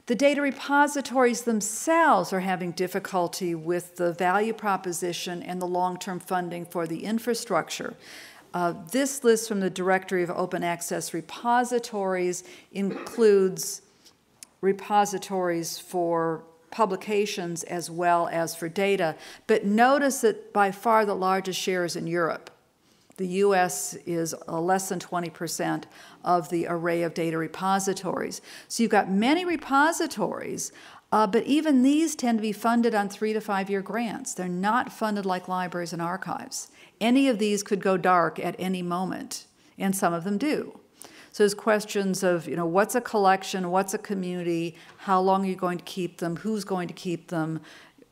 [SPEAKER 3] The data repositories themselves are having difficulty with the value proposition and the long-term funding for the infrastructure. This list from the Directory of Open Access Repositories includes repositories for publications as well as for data, but notice that by far the largest share is in Europe. The US is less than 20% of the array of data repositories. So you've got many repositories, but even these tend to be funded on 3 to 5 year grants. They're not funded like libraries and archives. Any of these could go dark at any moment, and some of them do. So there's questions of, what's a collection, what's a community, how long are you going to keep them, who's going to keep them,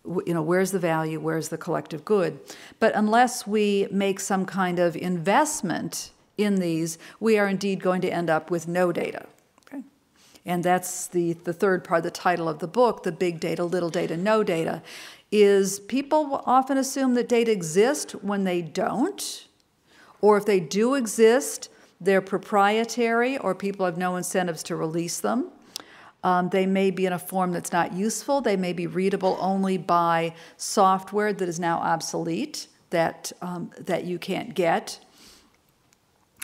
[SPEAKER 3] where's the value, where's the collective good. But unless we make some kind of investment in these, we are indeed going to end up with no data. Okay? And that's the third part, the title of the book, the big data, little data, no data, is people often assume that data exist when they don't, or if they do exist, they're proprietary or people have no incentives to release them. They may be in a form that's not useful. They may be readable only by software that is now obsolete, that you can't get,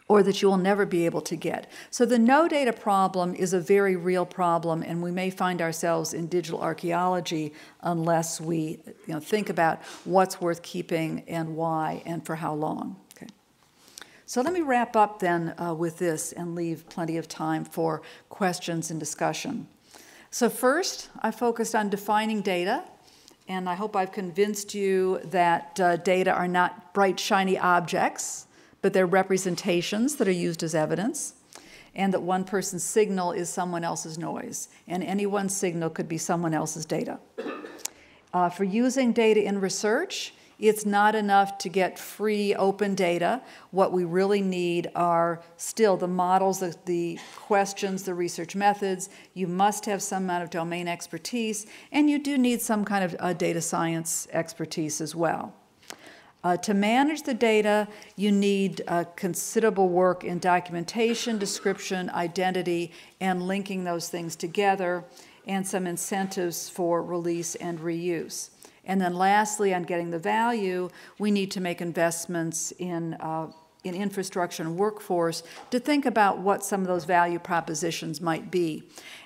[SPEAKER 3] or that you will never be able to get. So the no data problem is a very real problem, and we may find ourselves in digital archaeology unless we think about what's worth keeping and why and for how long. Okay. So let me wrap up then with this and leave plenty of time for questions and discussion. So first, I focused on defining data, and I hope I've convinced you that data are not bright, shiny objects, but they're representations that are used as evidence, and that one person's signal is someone else's noise, and any one signal could be someone else's data. For using data in research, it's not enough to get free open data. What we really need are still the models, the questions, the research methods. You must have some amount of domain expertise, and you do need some kind of data science expertise as well. To manage the data, you need considerable work in documentation, description, identity, and linking those things together, and some incentives for release and reuse. And then lastly, on getting the value, we need to make investments in infrastructure and workforce to think about what some of those value propositions might be.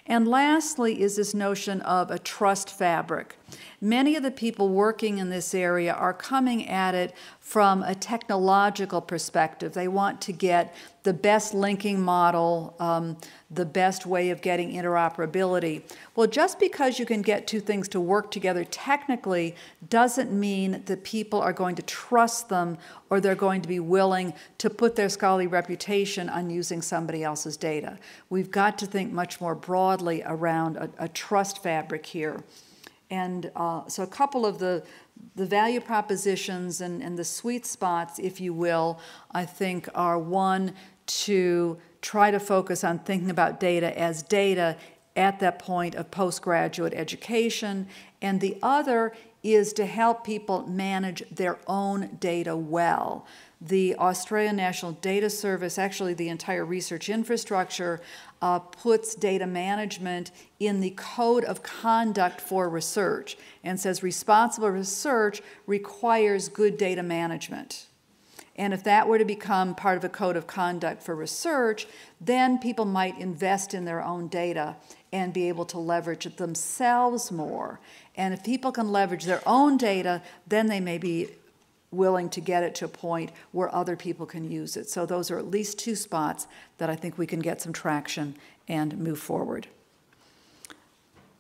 [SPEAKER 3] And lastly is this notion of a trust fabric. Many of the people working in this area are coming at it from a technological perspective. They want to get the best linking model, the best way of getting interoperability. Well, just because you can get two things to work together technically doesn't mean that people are going to trust them or they're going to be willing to put their scholarly reputation on using somebody else's data. We've got to think much more broadly around a trust fabric here. And so a couple of the value propositions and the sweet spots, if you will, I think are one, to try to focus on thinking about data as data at that point of postgraduate education, and the other is to help people manage their own data well. The Australian National Data Service, actually the entire research infrastructure, puts data management in the code of conduct for research and says responsible research requires good data management. And if that were to become part of a code of conduct for research, then people might invest in their own data and be able to leverage it themselves more. And if people can leverage their own data, then they may be willing to get it to a point where other people can use it. So those are at least two spots that I think we can get some traction and move forward.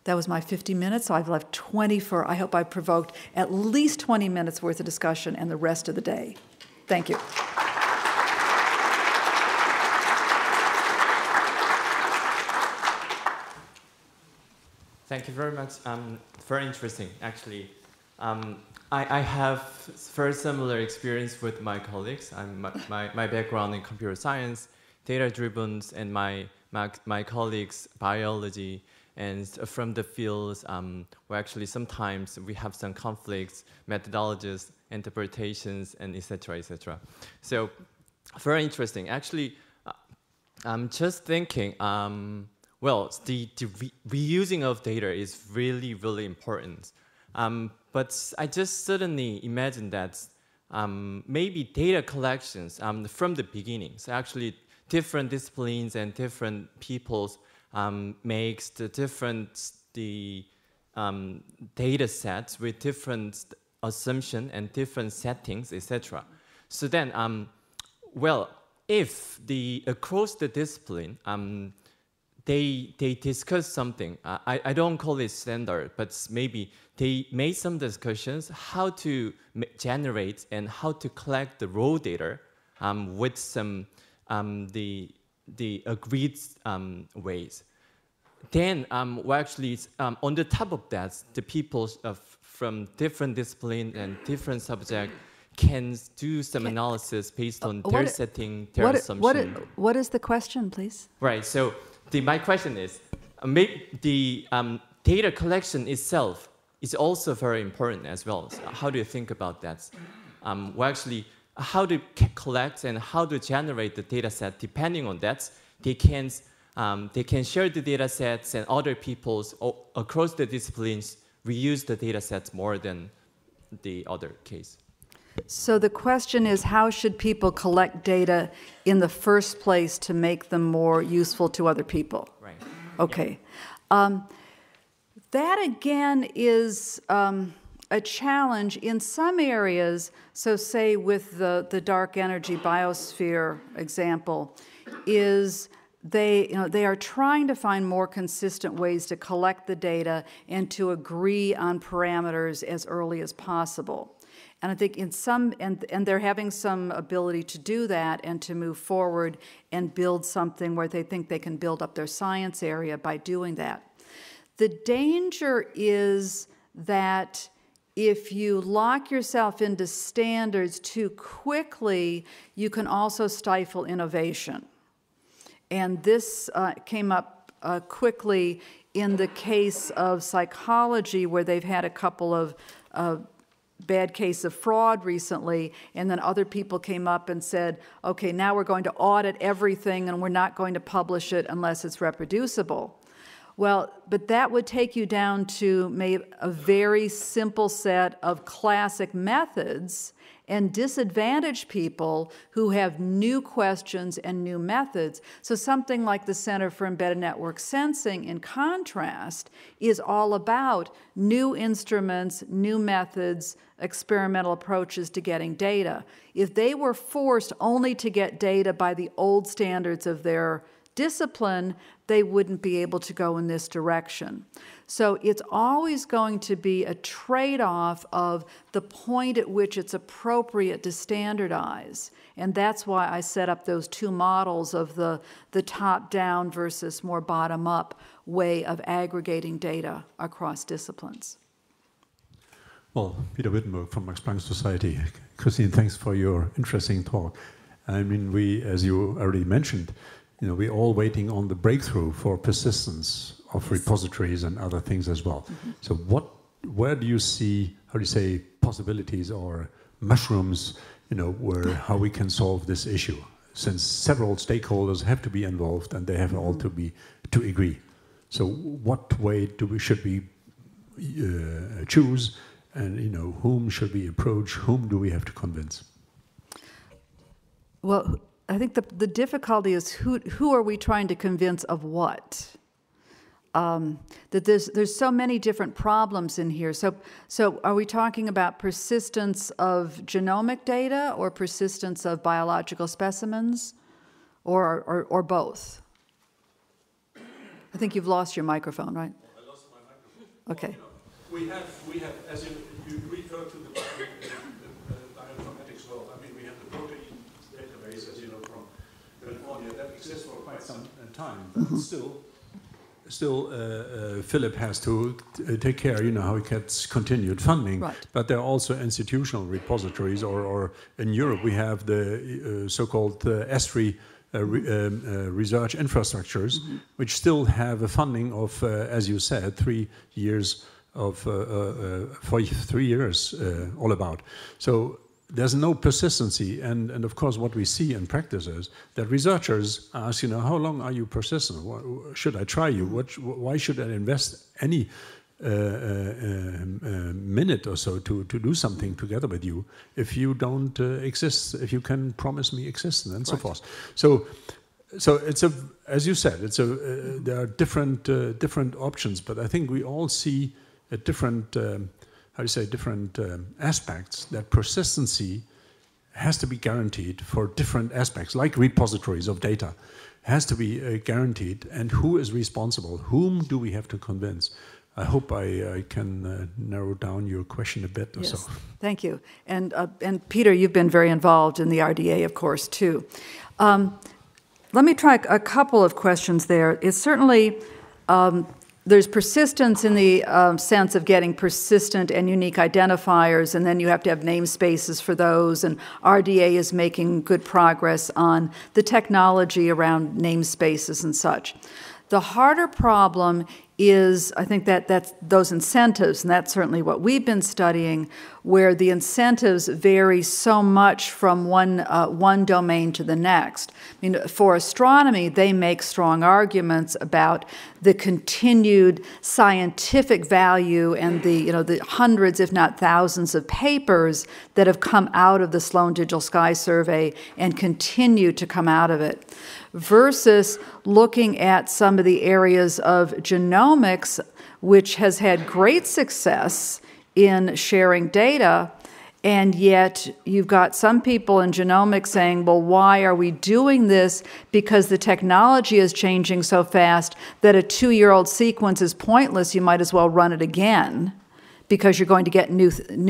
[SPEAKER 3] That was my 50 minutes, so I've left 20 for, I hope I've provoked at least 20 minutes worth of discussion and the rest of the day. Thank you.
[SPEAKER 4] Thank you very much. Very interesting, actually. I have very similar experience with my colleagues. My background in computer science, data-driven, and my colleagues, biology, and from the fields where actually sometimes we have some conflicts, methodologies, interpretations, and et cetera, et cetera. So very interesting. Actually, I'm just thinking, well, the reusing of data is really, really important. But I just suddenly imagined that maybe data collections from the beginning, so actually different disciplines and different peoples makes the different data sets with different assumption and different settings, etc. So then, well, if across the discipline, they discuss something. I don't call it standard, but maybe they made some discussions how to generate and how to collect the raw data with some the agreed ways. Then, well, actually, on the top of that, the people from different disciplines and different subjects can do some analysis based on their setting, their assumption.
[SPEAKER 3] What is the question, please?
[SPEAKER 4] Right. So my question is, the data collection itself is also very important as well. So how do you think about that? Well, actually, how to collect and how to generate the data set, depending on that, they can share the data sets, and other peoples across the disciplines reuse the data sets more than the other case.
[SPEAKER 3] So the question is, how should people collect data in the first place to make them more useful to other people?
[SPEAKER 4] Right.
[SPEAKER 3] Okay. Yeah. That, again, is a challenge in some areas. So say with the dark energy biosphere example, is they are trying to find more consistent ways to collect the data and to agree on parameters as early as possible. And I think in some, and they're having some ability to do that and to move forward and build something where they think they can build up their science area by doing that. The danger is that if you lock yourself into standards too quickly, you can also stifle innovation. And this came up quickly in the case of psychology, where they've had a couple of bad case of fraud recently, and then other people came up and said, okay, now we're going to audit everything and we're not going to publish it unless it's reproducible. Well, but that would take you down to maybe a very simple set of classic methods and disadvantage people who have new questions and new methods. So something like the Center for Embedded Network Sensing, in contrast, is all about new instruments, new methods, experimental approaches to getting data. If they were forced only to get data by the old standards of their discipline, they wouldn't be able to go in this direction. So it's always going to be a trade-off of the point at which it's appropriate to standardize. And that's why I set up those two models of the top-down versus more bottom-up way of aggregating data across disciplines.
[SPEAKER 5] Well, Peter Wittenberg from Max Planck Society. Christine, thanks for your interesting talk. I mean, we, as you already mentioned, we're all waiting on the breakthrough for persistence of repositories and other things as well. Mm-hmm. So what where do you see, how do you say, possibilities or mushrooms, how we can solve this issue? Since several stakeholders have to be involved and they have all to agree. So what way should we choose, and whom should we approach? Whom do we have to convince?
[SPEAKER 3] Well, I think the difficulty is who are we trying to convince of what? That there's so many different problems in here. So are we talking about persistence of genomic data or persistence of biological specimens, or both? I think you've lost your microphone, right?
[SPEAKER 5] I lost my microphone.
[SPEAKER 3] Okay.
[SPEAKER 5] We have, as you refer to the bioinformatics world. I mean, we have the protein database, as you know, from California, that exists for quite some time, but still, Philip has to take care, how he gets continued funding.
[SPEAKER 3] Right.
[SPEAKER 5] But there are also institutional repositories, or in Europe we have the so-called ESTRI research infrastructures, which still have a funding of, as you said, 3 years for 3 years all about. So there's no persistency, and of course what we see in practice is that researchers ask, how long are you persistent? Should I try you? Why should I invest any minute or so to do something together with you if you don't exist, if you can promise me existence and so forth? So it's as you said, there are different options, but I think we all see a different different aspects, that persistency has to be guaranteed for different aspects, like repositories of data, has to be guaranteed. And who is responsible? Whom do we have to convince? I hope I can narrow down your question a bit or so.
[SPEAKER 3] Thank you. And Peter, you've been very involved in the RDA, of course, too. Let me try a couple of questions there. It's certainly, there's persistence in the sense of getting persistent and unique identifiers, and then you have to have namespaces for those, and RDA is making good progress on the technology around namespaces and such. The harder problem is, I think, that's those incentives, and that's certainly what we've been studying, where the incentives vary so much from one domain to the next. I mean, for astronomy, they make strong arguments about the continued scientific value and the hundreds, if not thousands, of papers that have come out of the Sloan Digital Sky Survey and continue to come out of it, versus looking at some of the areas of genomics, which has had great success in sharing data, and yet you've got some people in genomics saying, well, why are we doing this? Because the technology is changing so fast that a 2-year-old sequence is pointless. You might as well run it again, because you're going to get new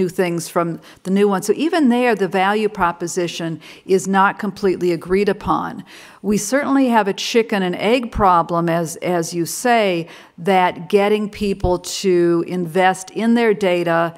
[SPEAKER 3] things from the new one. So even there, the value proposition is not completely agreed upon. We certainly have a chicken and egg problem, as you say, that getting people to invest in their data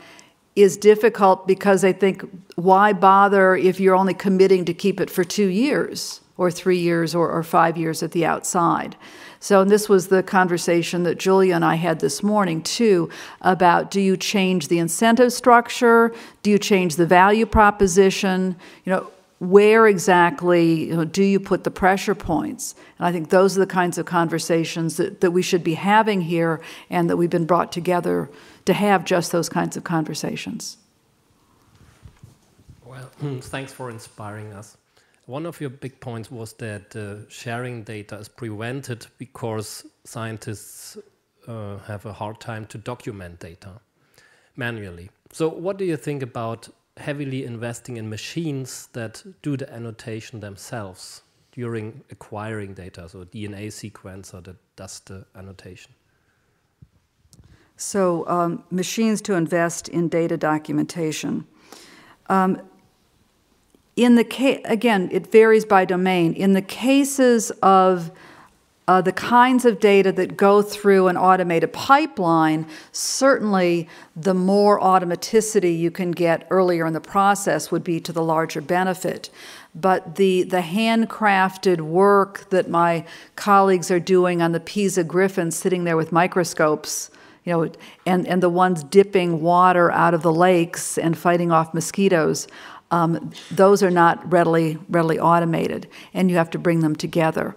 [SPEAKER 3] is difficult, because I think, why bother if you're only committing to keep it for 2 years or 3 years or 5 years at the outside? So, and this was the conversation that Julia and I had this morning, too, about, do you change the incentive structure? Do you change the value proposition? Where exactly do you put the pressure points? And I think those are the kinds of conversations that we should be having here, and that we've been brought together to have just those kinds of conversations.
[SPEAKER 6] Well, thanks for inspiring us. One of your big points was that sharing data is prevented because scientists have a hard time to document data manually. So what do you think about heavily investing in machines that do the annotation themselves during acquiring data, so a DNA sequencer that does the annotation?
[SPEAKER 3] So machines to invest in data documentation. Again, it varies by domain. In the cases of the kinds of data that go through an automated pipeline, certainly the more automaticity you can get earlier in the process would be to the larger benefit. But the handcrafted work that my colleagues are doing on the PISA griffins sitting there with microscopes, you know, and the ones dipping water out of the lakes and fighting off mosquitoes, those are not readily automated, and you have to bring them together.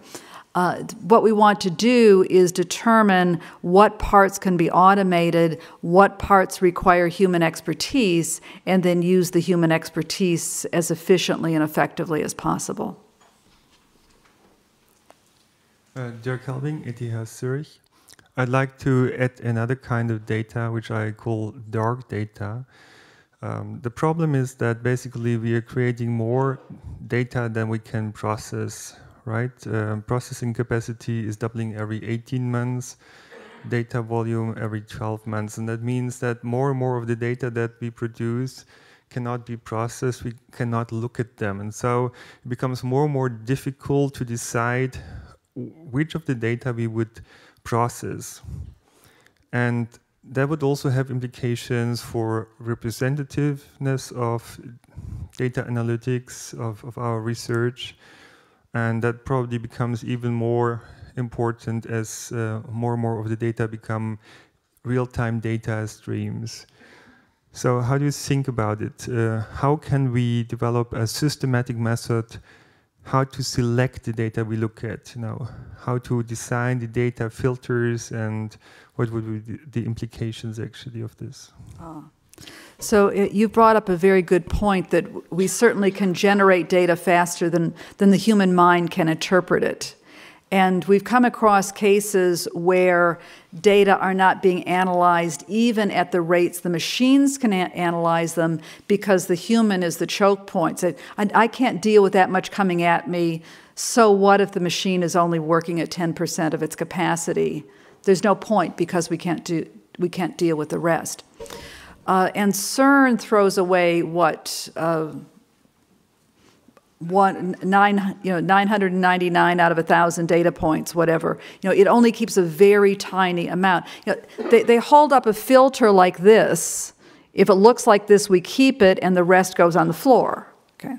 [SPEAKER 3] What we want to do is determine what parts can be automated, what parts require human expertise, and then use the human expertise as efficiently and effectively as possible.
[SPEAKER 7] Dirk Helbing, ETH Zurich. I'd like to add another kind of data, which I call dark data. The problem is that basically we are creating more data than we can process, right? Processing capacity is doubling every 18 months, data volume every 12 months. And that means that more and more of the data that we produce cannot be processed, we cannot look at them. And so it becomes more and more difficult to decide which of the data we would process. And that would also have implications for representativeness of data analytics, of our research. And that probably becomes even more important as more and more of the data become real-time data streams. So how do you think about it? How can we develop a systematic method how to select the data we look at, you know, how to design the data filters, and what would be the implications actually of this?
[SPEAKER 3] So you brought up a very good point that we certainly can generate data faster than the human mind can interpret it. And we've come across cases where data are not being analyzed even at the rates the machines can analyze them, because the human is the choke point. So I can't deal with that much coming at me, so what if the machine is only working at 10% of its capacity? There's no point, because we can't deal with the rest. And CERN throws away what 999 out of 1,000 data points, whatever. You know, it only keeps a very tiny amount. You know, they hold up a filter like this. If it looks like this, we keep it, and the rest goes on the floor. Okay,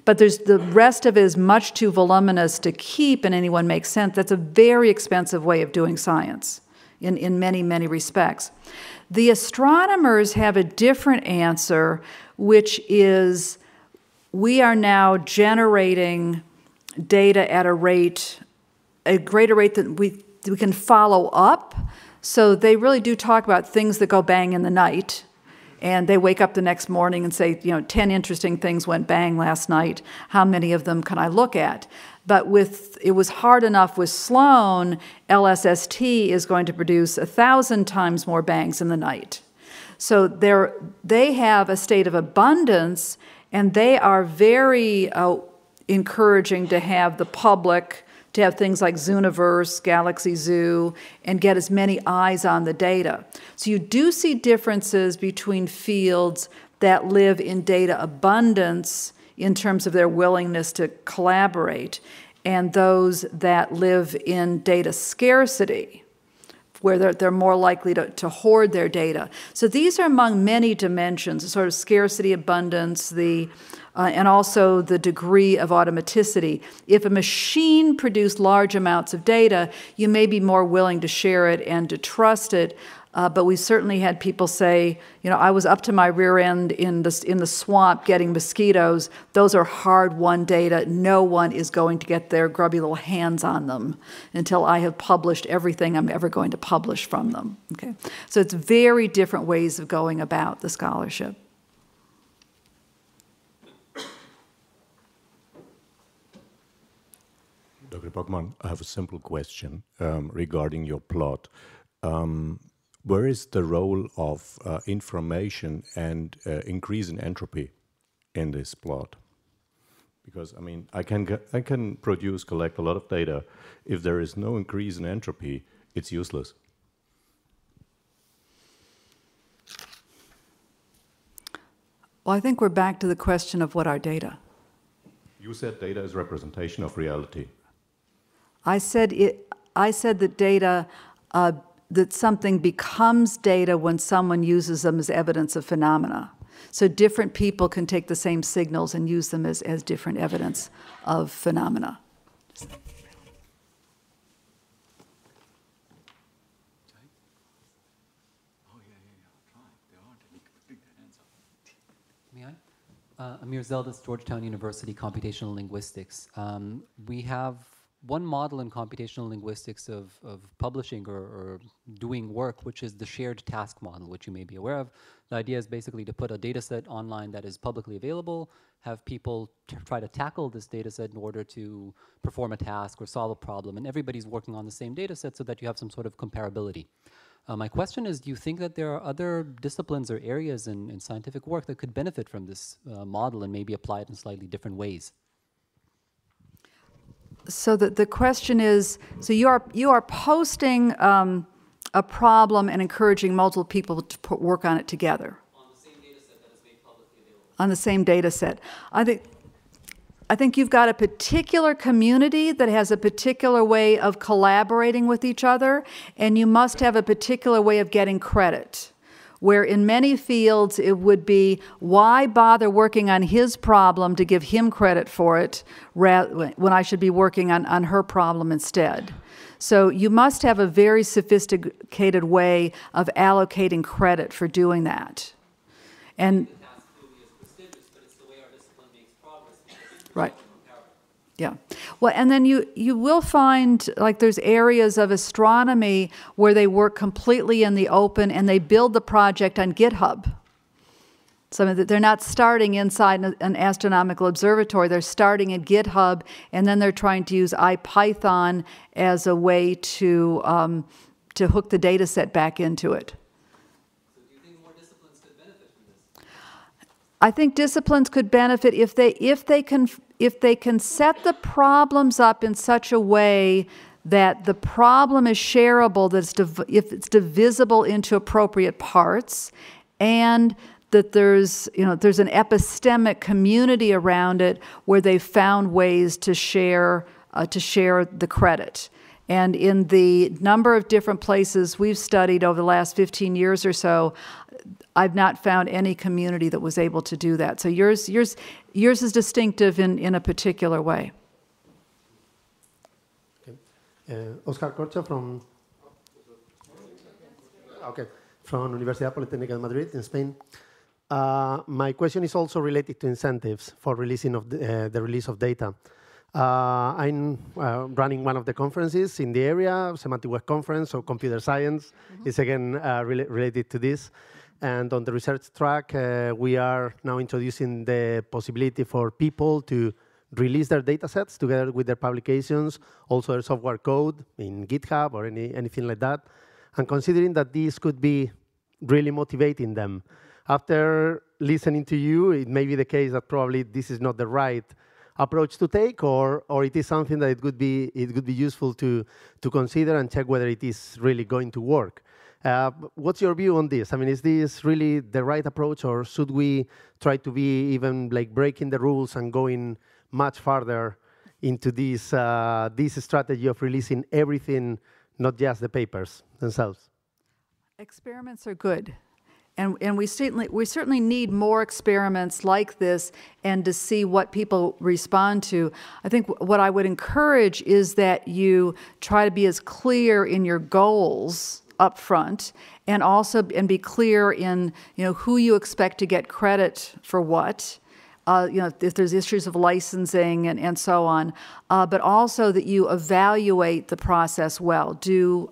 [SPEAKER 3] but the rest of it is much too voluminous to keep in any one makes sense. That's a very expensive way of doing science in many, many respects. The astronomers have a different answer, which is, we are now generating data at a greater rate than we can follow up. So they really do talk about things that go bang in the night, and they wake up the next morning and say, you know, 10 interesting things went bang last night. How many of them can I look at? But it was hard enough with Sloan. LSST is going to produce 1,000 times more bangs in the night. So they have a state of abundance, and they are very encouraging to have the public, to have things like Zooniverse, Galaxy Zoo, and get as many eyes on the data. So you do see differences between fields that live in data abundance in terms of their willingness to collaborate, and those that live in data scarcity, where they're more likely to hoard their data. So these are among many dimensions, sort of scarcity, abundance, and also the degree of automaticity. If a machine produced large amounts of data, you may be more willing to share it and to trust it. But we certainly had people say, you know, I was up to my rear end in the swamp getting mosquitoes. Those are hard-won data. No one is going to get their grubby little hands on them until I have published everything I'm ever going to publish from them. Okay, so it's very different ways of going about the scholarship.
[SPEAKER 8] Dr. Borgman, I have a simple question regarding your plot. Where is the role of information and increase in entropy in this plot? Because, I mean, I can collect a lot of data. If there is no increase in entropy, it's useless.
[SPEAKER 3] Well, I think we're back to the question of what are data.
[SPEAKER 8] You said data is representation of reality.
[SPEAKER 3] I said that data, that something becomes data when someone uses them as evidence of phenomena. So different people can take the same signals and use them as different evidence of phenomena.
[SPEAKER 9] Amir Zeldis, Georgetown University, Computational Linguistics. We have one model in computational linguistics of publishing or doing work, which is the shared task model, which you may be aware of. The idea is basically to put a data set online that is publicly available, have people try to tackle this data set in order to perform a task or solve a problem, and everybody's working on the same data set so that you have some sort of comparability. My question is, do you think that there are other disciplines or areas in scientific work that could benefit from this model and maybe apply it in slightly different ways?
[SPEAKER 3] So the question is, so you are posting a problem and encouraging multiple people to work on it together.
[SPEAKER 9] On the same data set that is made publicly available.
[SPEAKER 3] On the same data set. I think you've got a particular community that has a particular way of collaborating with each other, and you must have a particular way of getting credit. Where in many fields it would be, why bother working on his problem to give him credit for it when I should be working on her problem instead. So you must have a very sophisticated way of allocating credit for doing that. And right. Yeah. Well, and then you will find, like, there's areas of astronomy where they work completely in the open and they build the project on GitHub. So they're not starting inside an astronomical observatory. They're starting at GitHub, and then they're trying to use IPython as a way to hook the data set back into it.
[SPEAKER 9] So do you think more disciplines could benefit from this?
[SPEAKER 3] I think disciplines could benefit if they can set the problems up in such a way that the problem is shareable, that if it's divisible into appropriate parts, and that there's an epistemic community around it where they've found ways to share the credit. And in the number of different places we've studied over the last 15 years or so, I've not found any community that was able to do that. So yours is distinctive in a particular way.
[SPEAKER 10] Okay. Oscar Corcha from Universidad Politécnica de Madrid in Spain. My question is also related to incentives for releasing of the release of data. I'm running one of the conferences in the area, Semantic Web Conference, so computer science is again related to this. And on the research track, we are now introducing the possibility for people to release their data sets together with their publications, also their software code in GitHub or anything like that. And considering that this could be really motivating them. After listening to you, it may be the case that probably this is not the right approach to take, or it is something that it could be useful to consider and check whether it is really going to work. What's your view on this? I mean, is this really the right approach, or should we try to be even like breaking the rules and going much farther into this strategy of releasing everything, not just the papers themselves?
[SPEAKER 3] Experiments are good. And we certainly need more experiments like this and to see what people respond to. I think what I would encourage is that you try to be as clear in your goals up front, and also be clear in who you expect to get credit for what. If there's issues of licensing and so on, but also that you evaluate the process well. Do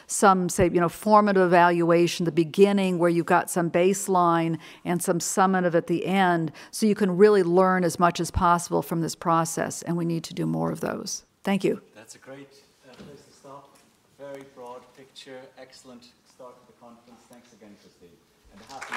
[SPEAKER 3] some, say, formative evaluation at the beginning where you've got some baseline and some summative at the end, so you can really learn as much as possible from this process, and we need to do more of those. Thank you.
[SPEAKER 11] That's a great place to stop. Very broad picture, excellent start to the conference. Thanks again, Christine. And a happy